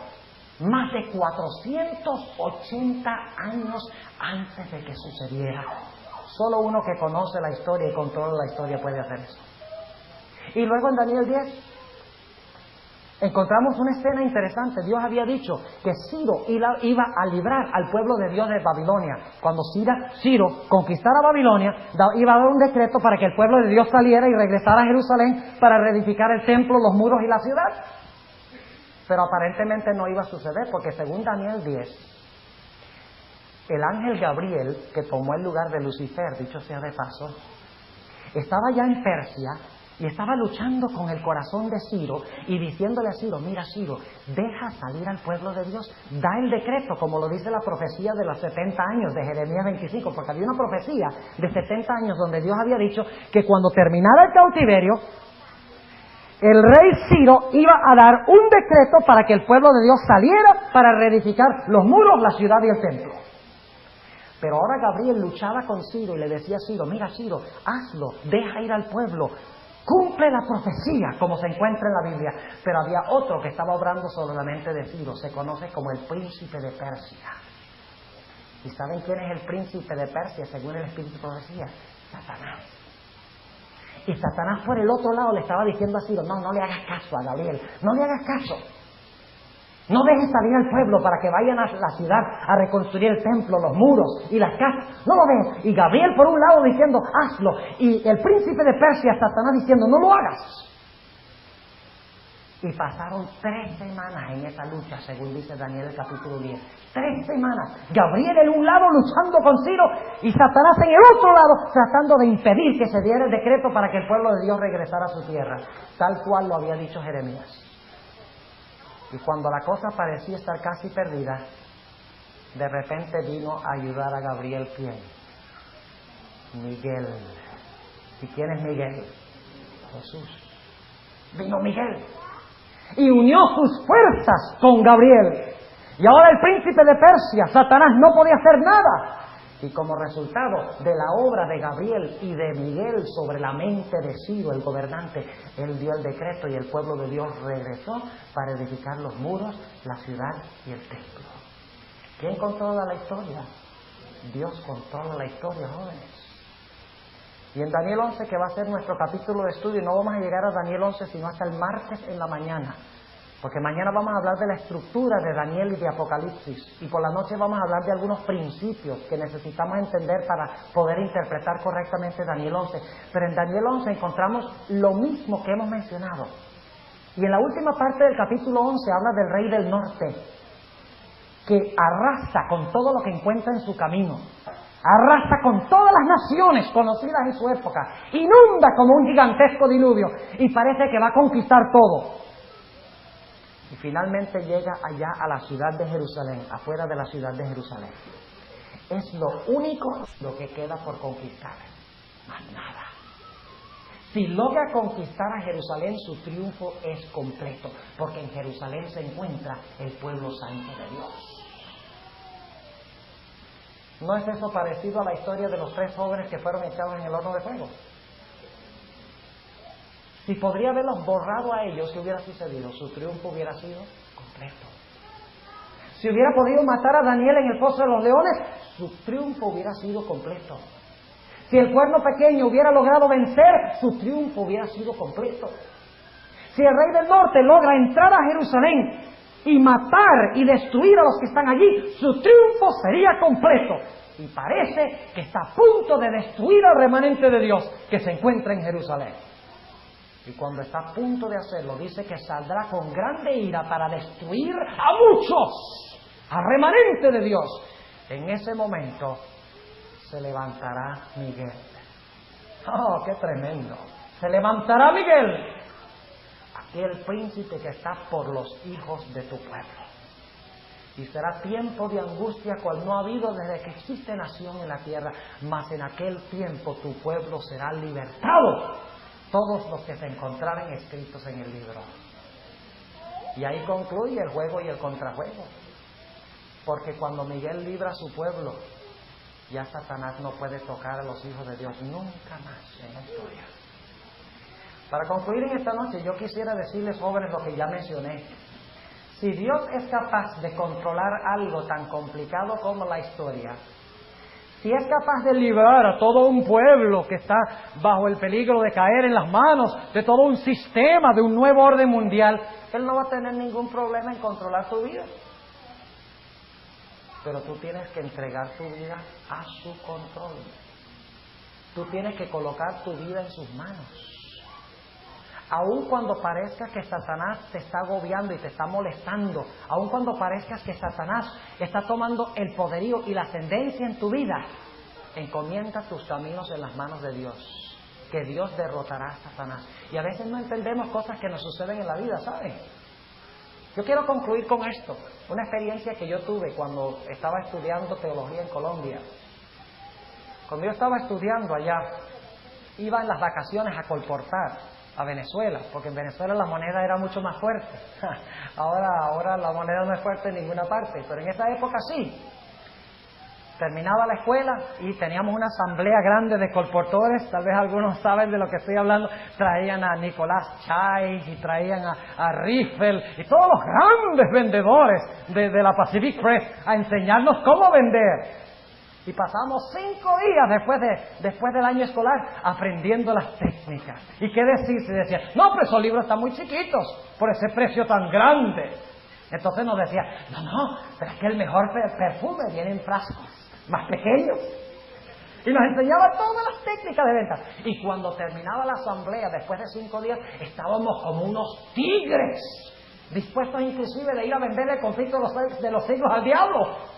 Más de 480 años antes de que sucediera. Solo uno que conoce la historia y controla la historia puede hacer eso. Y luego en Daniel 10 encontramos una escena interesante. Dios había dicho que Ciro iba a librar al pueblo de Dios de Babilonia. Cuando Ciro conquistara Babilonia, iba a dar un decreto para que el pueblo de Dios saliera y regresara a Jerusalén para reedificar el templo, los muros y la ciudad. Pero aparentemente no iba a suceder porque según Daniel 10, el ángel Gabriel, que tomó el lugar de Lucifer, dicho sea de paso, estaba ya en Persia y estaba luchando con el corazón de Ciro y diciéndole a Ciro, mira Ciro, deja salir al pueblo de Dios, da el decreto, como lo dice la profecía de los 70 años de Jeremías 25, porque había una profecía de 70 años donde Dios había dicho que cuando terminara el cautiverio, el rey Ciro iba a dar un decreto para que el pueblo de Dios saliera para reedificar los muros, la ciudad y el templo. Pero ahora Gabriel luchaba con Ciro y le decía a Ciro, mira Ciro, hazlo, deja ir al pueblo, cumple la profecía como se encuentra en la Biblia. Pero había otro que estaba obrando sobre la mente de Ciro, se conoce como el príncipe de Persia. ¿Y saben quién es el príncipe de Persia según el espíritu de profecía? Satanás. Y Satanás por el otro lado le estaba diciendo a Ciro, no le hagas caso a Gabriel, no le hagas caso. No dejes salir al pueblo para que vayan a la ciudad a reconstruir el templo, los muros y las casas. No lo dejes. Y Gabriel por un lado diciendo, hazlo. Y el príncipe de Persia, Satanás, diciendo, no lo hagas. Y pasaron 3 semanas en esa lucha, según dice Daniel el capítulo 10. 3 semanas. Gabriel en un lado luchando con Ciro y Satanás en el otro lado tratando de impedir que se diera el decreto para que el pueblo de Dios regresara a su tierra. Tal cual lo había dicho Jeremías. Y cuando la cosa parecía estar casi perdida, de repente vino a ayudar a Gabriel, ¿quién? Miguel. ¿Y quién es Miguel? Jesús. Vino Miguel y unió sus fuerzas con Gabriel. Y ahora el príncipe de Persia, Satanás, no podía hacer nada. Y como resultado de la obra de Gabriel y de Miguel sobre la mente de Ciro, el gobernante, él dio el decreto y el pueblo de Dios regresó para edificar los muros, la ciudad y el templo. ¿Quién controla la historia? Dios controla la historia, jóvenes. Y en Daniel 11, que va a ser nuestro capítulo de estudio, no vamos a llegar a Daniel 11 sino hasta el martes en la mañana. Porque mañana vamos a hablar de la estructura de Daniel y de Apocalipsis. Y por la noche vamos a hablar de algunos principios que necesitamos entender para poder interpretar correctamente Daniel 11. Pero en Daniel 11 encontramos lo mismo que hemos mencionado. Y en la última parte del capítulo 11 habla del rey del norte, que arrasa con todo lo que encuentra en su camino. Arrasa con todas las naciones conocidas en su época. Inunda como un gigantesco diluvio. Y parece que va a conquistar todo. Y finalmente llega allá a la ciudad de Jerusalén, afuera de la ciudad de Jerusalén. Es lo único lo que queda por conquistar. Más nada. Si logra conquistar a Jerusalén, su triunfo es completo, porque en Jerusalén se encuentra el pueblo santo de Dios. ¿No es eso parecido a la historia de los 3 jóvenes que fueron echados en el horno de fuego? Si podría haberlos borrado a ellos, si hubiera sucedido, su triunfo hubiera sido completo. Si hubiera podido matar a Daniel en el pozo de los leones, su triunfo hubiera sido completo. Si el cuerno pequeño hubiera logrado vencer, su triunfo hubiera sido completo. Si el rey del norte logra entrar a Jerusalén y matar y destruir a los que están allí, su triunfo sería completo. Y parece que está a punto de destruir al remanente de Dios que se encuentra en Jerusalén. Y cuando está a punto de hacerlo, dice que saldrá con grande ira para destruir a muchos, al remanente de Dios. En ese momento se levantará Miguel. ¡Oh, qué tremendo! Se levantará Miguel, aquel príncipe que está por los hijos de tu pueblo. Y será tiempo de angustia cual no ha habido desde que existe nación en la tierra, mas en aquel tiempo tu pueblo será libertado. Todos los que se encontraren escritos en el libro. Y ahí concluye el juego y el contrajuego. Porque cuando Miguel libra a su pueblo, ya Satanás no puede tocar a los hijos de Dios nunca más en la historia. Para concluir en esta noche, yo quisiera decirles, jóvenes, lo que ya mencioné. Si Dios es capaz de controlar algo tan complicado como la historia, si es capaz de librar a todo un pueblo que está bajo el peligro de caer en las manos de todo un sistema, de un nuevo orden mundial, Él no va a tener ningún problema en controlar tu vida. Pero tú tienes que entregar tu vida a su control. Tú tienes que colocar tu vida en sus manos. Aun cuando parezca que Satanás te está agobiando y te está molestando, aun cuando parezca que Satanás está tomando el poderío y la ascendencia en tu vida, encomienda tus caminos en las manos de Dios, que Dios derrotará a Satanás. Y a veces no entendemos cosas que nos suceden en la vida, ¿saben? Yo quiero concluir con esto, una experiencia que yo tuve cuando estaba estudiando teología en Colombia. Cuando yo estaba estudiando allá, iba en las vacaciones a colportar a Venezuela, porque en Venezuela la moneda era mucho más fuerte. Ahora la moneda no es fuerte en ninguna parte, pero en esa época sí. Terminaba la escuela y teníamos una asamblea grande de colportores, tal vez algunos saben de lo que estoy hablando, traían a Nicolás Chai y traían a Riffel y todos los grandes vendedores de la Pacific Press a enseñarnos cómo vender. Y pasamos 5 días después del año escolar aprendiendo las técnicas. ¿Y qué decir? Se decía, no, pero esos libros están muy chiquitos por ese precio tan grande. Entonces nos decía, no, pero es que el mejor perfume viene en frascos más pequeños. Y nos enseñaba todas las técnicas de venta. Y cuando terminaba la asamblea, después de 5 días, estábamos como unos tigres, dispuestos inclusive de ir a vender el conflicto de los siglos al diablo.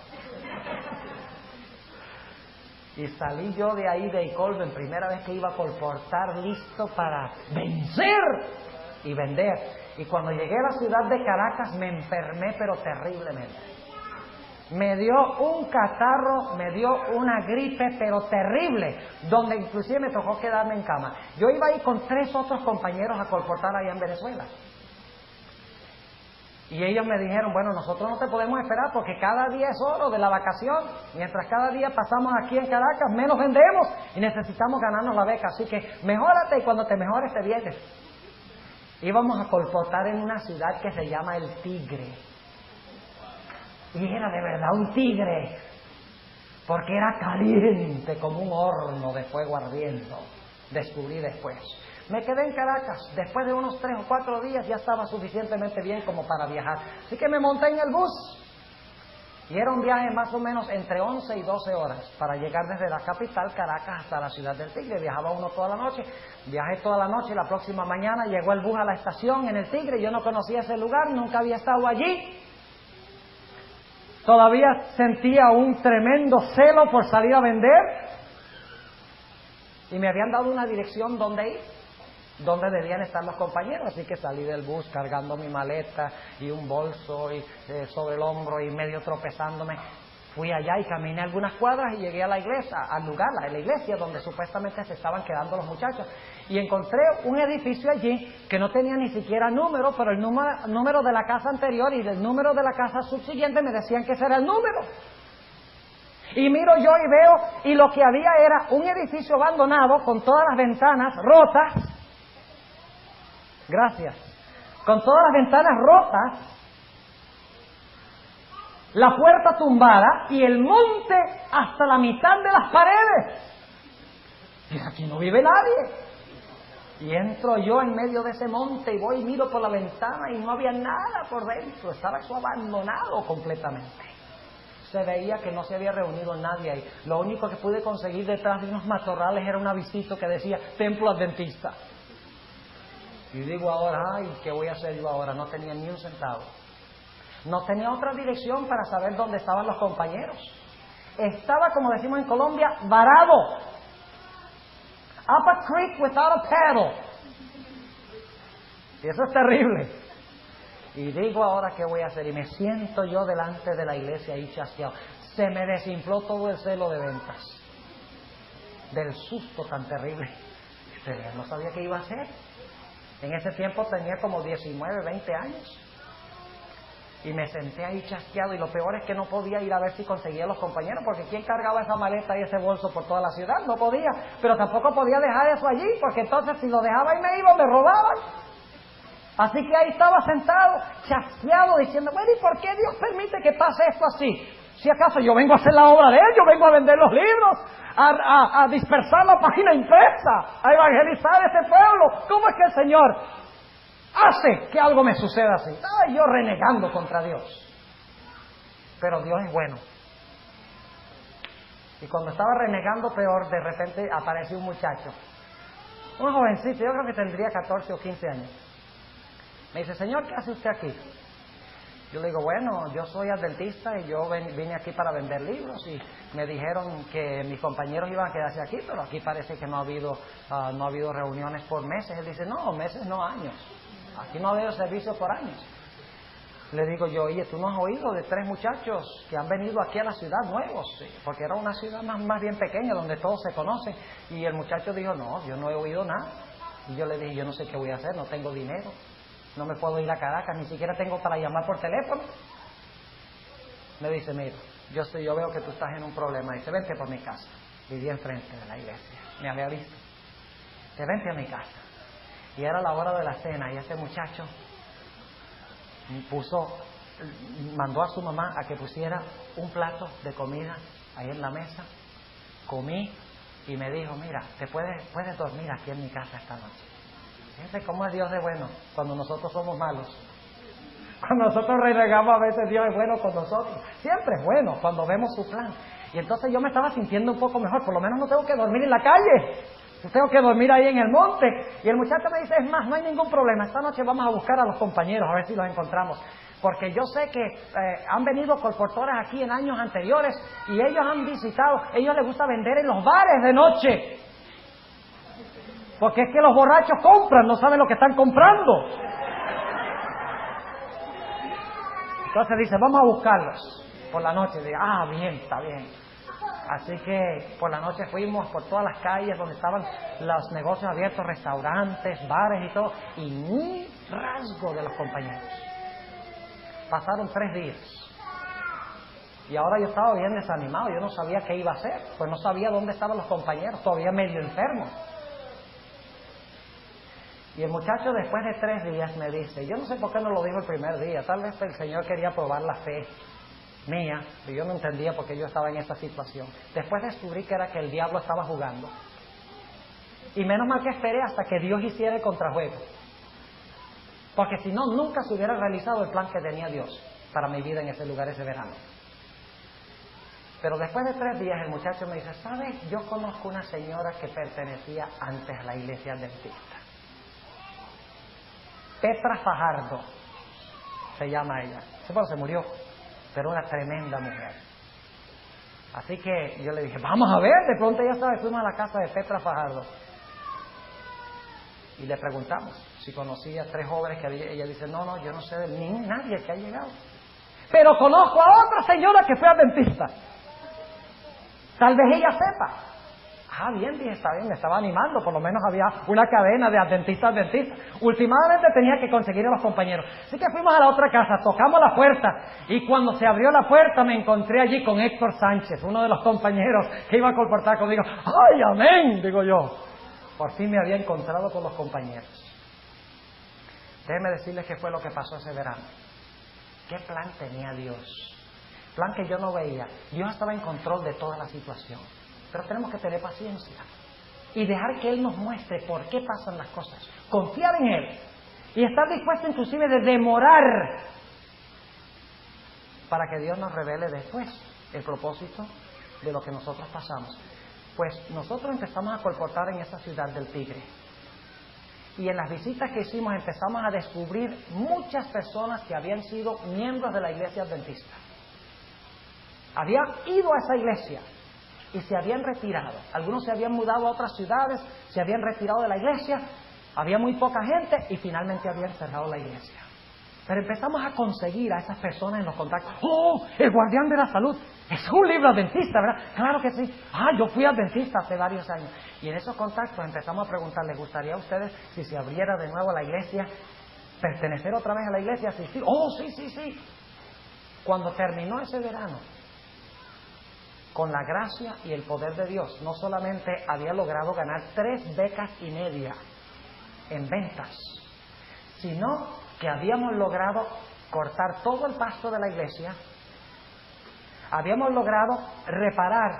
Y salí yo de ahí, de Colben, primera vez que iba a colportar, listo para vencer y vender. Y cuando llegué a la ciudad de Caracas me enfermé, pero terriblemente. Me dio un catarro, me dio una gripe, pero terrible, donde inclusive me tocó quedarme en cama. Yo iba ahí con 3 otros compañeros a colportar allá en Venezuela. Y ellos me dijeron, bueno, nosotros no te podemos esperar porque cada día es oro de la vacación. Mientras cada día pasamos aquí en Caracas, menos vendemos y necesitamos ganarnos la beca. Así que mejórate y cuando te mejores te vienes. Íbamos a colportar en una ciudad que se llama El Tigre. Y era de verdad un tigre, porque era caliente como un horno de fuego ardiendo. Descubrí después. Me quedé en Caracas. Después de unos 3 o 4 días ya estaba suficientemente bien como para viajar. Así que me monté en el bus. Y era un viaje más o menos entre 11 y 12 horas para llegar desde la capital, Caracas, hasta la ciudad del Tigre. Viajaba uno toda la noche, viajé toda la noche, la próxima mañana llegó el bus a la estación en el Tigre. Yo no conocía ese lugar, nunca había estado allí. Todavía sentía un tremendo celo por salir a vender. Y me habían dado una dirección donde ir, donde debían estar los compañeros. Así que salí del bus cargando mi maleta y un bolso sobre el hombro y medio tropezándome. Fui allá y caminé algunas cuadras y llegué a la iglesia, al lugar, a la iglesia donde supuestamente se estaban quedando los muchachos. Y encontré un edificio allí que no tenía ni siquiera número, pero el número de la casa anterior y el número de la casa subsiguiente me decían que ese era el número. Y miro yo y veo, y lo que había era un edificio abandonado con todas las ventanas rotas. Gracias. Con todas las ventanas rotas, la puerta tumbada y el monte hasta la mitad de las paredes. Y aquí no vive nadie. Y entro yo en medio de ese monte y voy y miro por la ventana y no había nada por dentro. Estaba eso abandonado completamente. Se veía que no se había reunido nadie ahí. Lo único que pude conseguir detrás de unos matorrales era un avisito que decía Templo Adventista. Y digo ahora, ay, ¿qué voy a hacer yo ahora? No tenía ni un centavo. No tenía otra dirección para saber dónde estaban los compañeros. Estaba, como decimos en Colombia, varado. Up a creek without a paddle. Y eso es terrible. Y digo ahora, ¿qué voy a hacer? Y me siento yo delante de la iglesia ahí chasqueado. Se me desinfló todo el celo de ventas. Del susto tan terrible. No sabía qué iba a hacer. En ese tiempo tenía como 19, 20 años. Y me senté ahí chasqueado y lo peor es que no podía ir a ver si conseguía los compañeros, porque ¿quién cargaba esa maleta y ese bolso por toda la ciudad? No podía, pero tampoco podía dejar eso allí, porque entonces si lo dejaba y me iba, me robaban. Así que ahí estaba sentado, chasqueado, diciendo, bueno, ¿y por qué Dios permite que pase esto así? Si acaso yo vengo a hacer la obra de Él, yo vengo a vender los libros, a dispersar la página impresa, a evangelizar a ese pueblo. ¿Cómo es que el Señor hace que algo me suceda así? Estaba yo renegando contra Dios. Pero Dios es bueno. Y cuando estaba renegando peor, de repente apareció un muchacho, un jovencito, yo creo que tendría 14 o 15 años. Me dice, Señor, ¿qué hace usted aquí? Yo le digo, bueno, yo soy adventista y yo vine aquí para vender libros y me dijeron que mis compañeros iban a quedarse aquí, pero aquí parece que no ha habido reuniones por meses. Él dice, no, meses no, años. Aquí no ha habido servicio por años. Le digo yo, oye, ¿tú no has oído de 3 muchachos que han venido aquí a la ciudad nuevos? Porque era una ciudad más bien pequeña donde todos se conocen. Y el muchacho dijo, no, yo no he oído nada. Y yo le dije, yo no sé qué voy a hacer, no tengo dinero. No me puedo ir a Caracas, ni siquiera tengo para llamar por teléfono. Me dice, mira, yo veo que tú estás en un problema. Dice, vente por mi casa. Vivía enfrente de la iglesia, me había visto. Dice, vente a mi casa. Y era la hora de la cena y ese muchacho mandó a su mamá a que pusiera un plato de comida ahí en la mesa. Comí y me dijo, mira, puedes dormir aquí en mi casa esta noche. Fíjense cómo es Dios de bueno cuando nosotros somos malos. Cuando nosotros renegamos, a veces Dios es bueno con nosotros. Siempre es bueno cuando vemos su plan. Y entonces yo me estaba sintiendo un poco mejor. Por lo menos no tengo que dormir en la calle. Yo tengo que dormir ahí en el monte. Y el muchacho me dice, es más, no hay ningún problema. Esta noche vamos a buscar a los compañeros, a ver si los encontramos. Porque yo sé que han venido colportores aquí en años anteriores y ellos han visitado. Ellos les gusta vender en los bares de noche. Porque es que los borrachos compran, no saben lo que están comprando. Entonces dice, vamos a buscarlos por la noche. Digo, bien, está bien. Así que por la noche fuimos por todas las calles donde estaban los negocios abiertos, restaurantes, bares y todo, y ni rasgo de los compañeros. Pasaron 3 días. Y ahora yo estaba bien desanimado, yo no sabía qué iba a hacer, pues no sabía dónde estaban los compañeros, todavía medio enfermo. Y el muchacho después de 3 días me dice, yo no sé por qué no lo dijo el primer día, tal vez el Señor quería probar la fe mía, y yo no entendía por qué yo estaba en esa situación. Después descubrí que era que el diablo estaba jugando. Y menos mal que esperé hasta que Dios hiciera el contrajuego. Porque si no, nunca se hubiera realizado el plan que tenía Dios para mi vida en ese lugar ese verano. Pero después de 3 días el muchacho me dice, ¿sabes? Yo conozco una señora que pertenecía antes a la iglesia adventista. Petra Fajardo se llama ella. Se murió, pero una tremenda mujer. Así que yo le dije, vamos a ver, de pronto ya sabes, fuimos a la casa de Petra Fajardo. Y le preguntamos si conocía a 3 jóvenes que había. Ella dice, no, yo no sé de nadie que ha llegado. Pero conozco a otra señora que fue adventista. Tal vez ella sepa. Ah, bien, dije, está bien, me estaba animando. Por lo menos había una cadena de adventistas. Últimamente tenía que conseguir a los compañeros. Así que fuimos a la otra casa, tocamos la puerta. Y cuando se abrió la puerta me encontré allí con Héctor Sánchez, uno de los compañeros que iba a colportar conmigo. ¡Ay, amén! Digo yo. Por fin me había encontrado con los compañeros. Déjenme decirles qué fue lo que pasó ese verano. ¿Qué plan tenía Dios? Plan que yo no veía. Dios estaba en control de toda la situación. Pero tenemos que tener paciencia y dejar que Él nos muestre por qué pasan las cosas. Confiar en Él y estar dispuesto inclusive de demorar para que Dios nos revele después el propósito de lo que nosotros pasamos. Pues nosotros empezamos a colportar en esa ciudad del Tigre. Y en las visitas que hicimos empezamos a descubrir muchas personas que habían sido miembros de la iglesia adventista. Habían ido a esa iglesia y se habían retirado. Algunos se habían mudado a otras ciudades, se habían retirado de la iglesia, había muy poca gente y finalmente habían cerrado la iglesia. Pero empezamos a conseguir a esas personas en los contactos. ¡Oh! El guardián de la salud. Es un libro adventista, ¿verdad? Claro que sí. Ah, yo fui adventista hace varios años. Y en esos contactos empezamos a preguntar, ¿les gustaría a ustedes, si se abriera de nuevo la iglesia, pertenecer otra vez a la iglesia, asistir? ¡Oh, sí! Cuando terminó ese verano, con la gracia y el poder de Dios, no solamente había logrado ganar 3 becas y media en ventas, sino que habíamos logrado cortar todo el pasto de la iglesia, habíamos logrado reparar,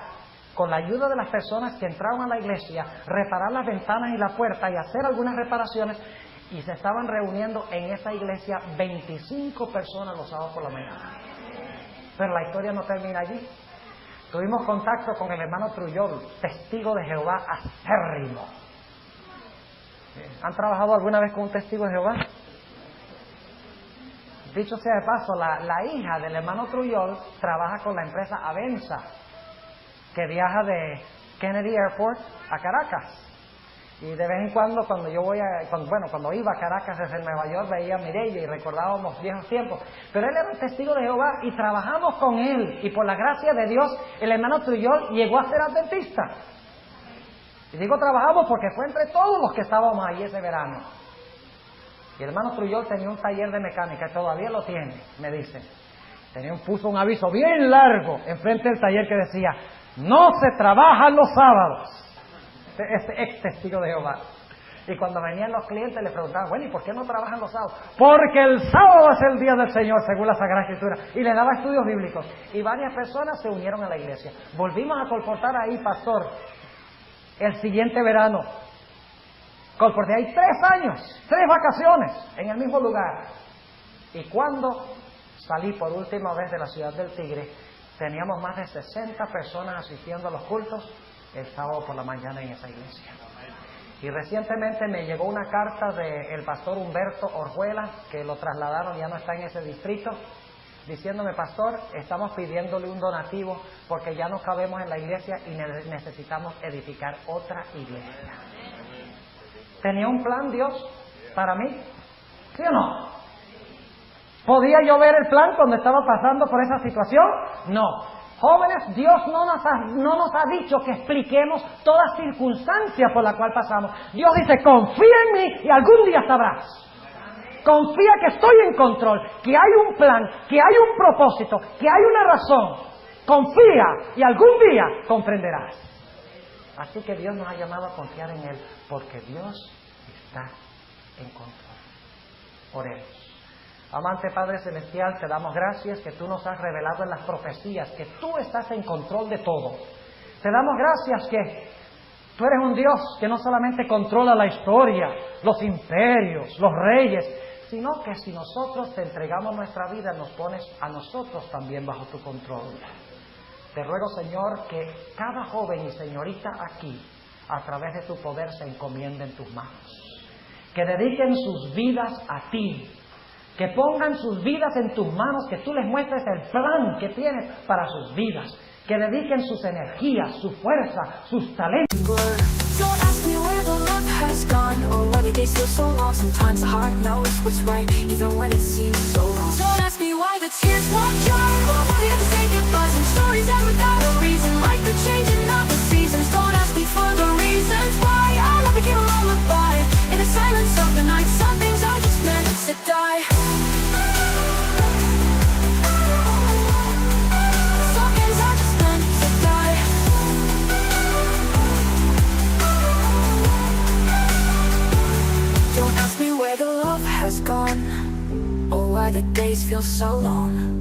con la ayuda de las personas que entraron a la iglesia, reparar las ventanas y la puerta y hacer algunas reparaciones, y se estaban reuniendo en esa iglesia 25 personas los sábados por la mañana. Pero la historia no termina allí. Tuvimos contacto con el hermano Trujillo, testigo de Jehová acérrimo. ¿Han trabajado alguna vez con un testigo de Jehová? Dicho sea de paso, la hija del hermano Trujillo trabaja con la empresa Avenza, que viaja de Kennedy Airport a Caracas. Y de vez en cuando, cuando iba a Caracas desde Nueva York, veía a Mireille y recordábamos viejos tiempos. Pero él era un testigo de Jehová y trabajamos con él. Y por la gracia de Dios, el hermano Trujillo llegó a ser adventista. Y digo trabajamos porque fue entre todos los que estábamos ahí ese verano. Y el hermano Trujillo tenía un taller de mecánica, todavía lo tiene, me dicen. Puso un aviso bien largo enfrente del taller que decía, no se trabaja los sábados. Este ex testigo de Jehová. Y cuando venían los clientes le preguntaban, bueno, ¿y por qué no trabajan los sábados? Porque el sábado es el día del Señor, según la Sagrada Escritura. Y le daba estudios bíblicos. Y varias personas se unieron a la iglesia. Volvimos a colportar ahí, pastor, el siguiente verano. Colporté ahí 3 años, 3 vacaciones en el mismo lugar. Y cuando salí por última vez de la ciudad del Tigre, teníamos más de 60 personas asistiendo a los cultos el sábado por la mañana en esa iglesia. Y recientemente me llegó una carta del pastor Humberto Orjuela, que lo trasladaron, ya no está en ese distrito, diciéndome, pastor, estamos pidiéndole un donativo porque ya no cabemos en la iglesia y necesitamos edificar otra iglesia. ¿Tenía un plan Dios para mí? ¿Sí o no? ¿Podía yo ver el plan cuando estaba pasando por esa situación? No. Jóvenes, Dios no nos ha dicho que expliquemos toda circunstancia por la cual pasamos. Dios dice, confía en mí y algún día sabrás. Confía que estoy en control, que hay un plan, que hay un propósito, que hay una razón. Confía y algún día comprenderás. Así que Dios nos ha llamado a confiar en Él, porque Dios está en control. Oremos. Amante Padre Celestial, te damos gracias que tú nos has revelado en las profecías que tú estás en control de todo. Te damos gracias que Tú eres un Dios que no solamente controla la historia, los imperios, los reyes, sino que si nosotros te entregamos nuestra vida, nos pones a nosotros también bajo tu control. Te ruego, Señor, que cada joven y señorita aquí, a través de tu poder, se encomiende en tus manos. Que dediquen sus vidas a ti. Que pongan sus vidas en tus manos, que tú les muestres el plan que tienes para sus vidas. Que dediquen sus energías, su fuerza, sus talentos. Don't ask me where the love has gone, or why the days feel so long. Sometimes the heart knows what's right, even when it seems so wrong. Don't ask me why the tears won't dry, or why we have to say goodbyes. Some stories end without a reason, like the changing of the seasons. Don't ask me for the reasons why our love became a lullaby. In the silence of the night, some things are just meant to die. Some things are just meant to die. Don't ask me where the love has gone, or why the days feel so long.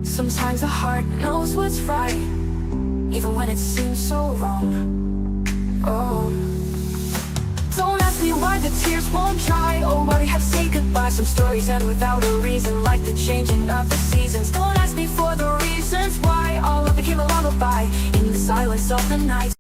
Sometimes the heart knows what's right, even when it seems so wrong. Oh. Don't ask me why the tears won't dry, or why we have to say goodbye. Some stories end without a reason, like the changing of the seasons. Don't ask me for the reasons why all love became a lullaby in the silence of the night.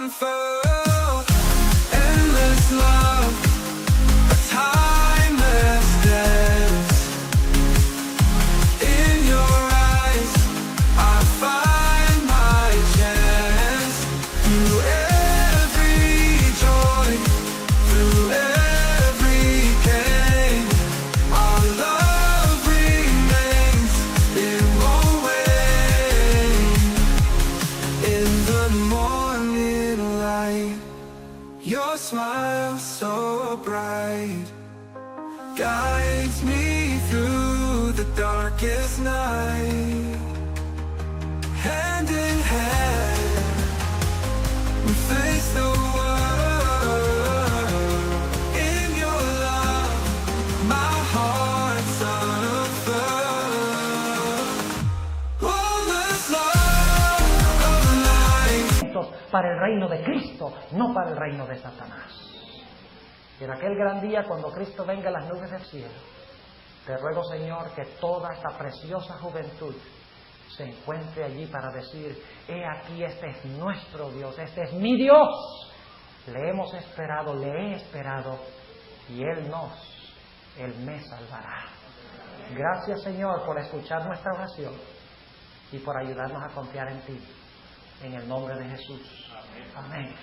unfurled, endless love, a timeless dance. In your eyes, I find my chance. Through every joy, through every pain, our love remains, it won't wane. In the morning light, your smile so bright guides me through the darkest night. Hand in hand, we face the world. In your love, my heart's unfurled. All this love of life. Para el reino de Cristo, no para el reino de Satanás. Y en aquel gran día, cuando Cristo venga en las nubes del cielo, te ruego, Señor, que toda esta preciosa juventud se encuentre allí para decir: he aquí, este es nuestro Dios, este es mi Dios. Le hemos esperado, le he esperado, y Él me salvará. Gracias, Señor, por escuchar nuestra oración y por ayudarnos a confiar en ti. En el nombre de Jesús. Amén.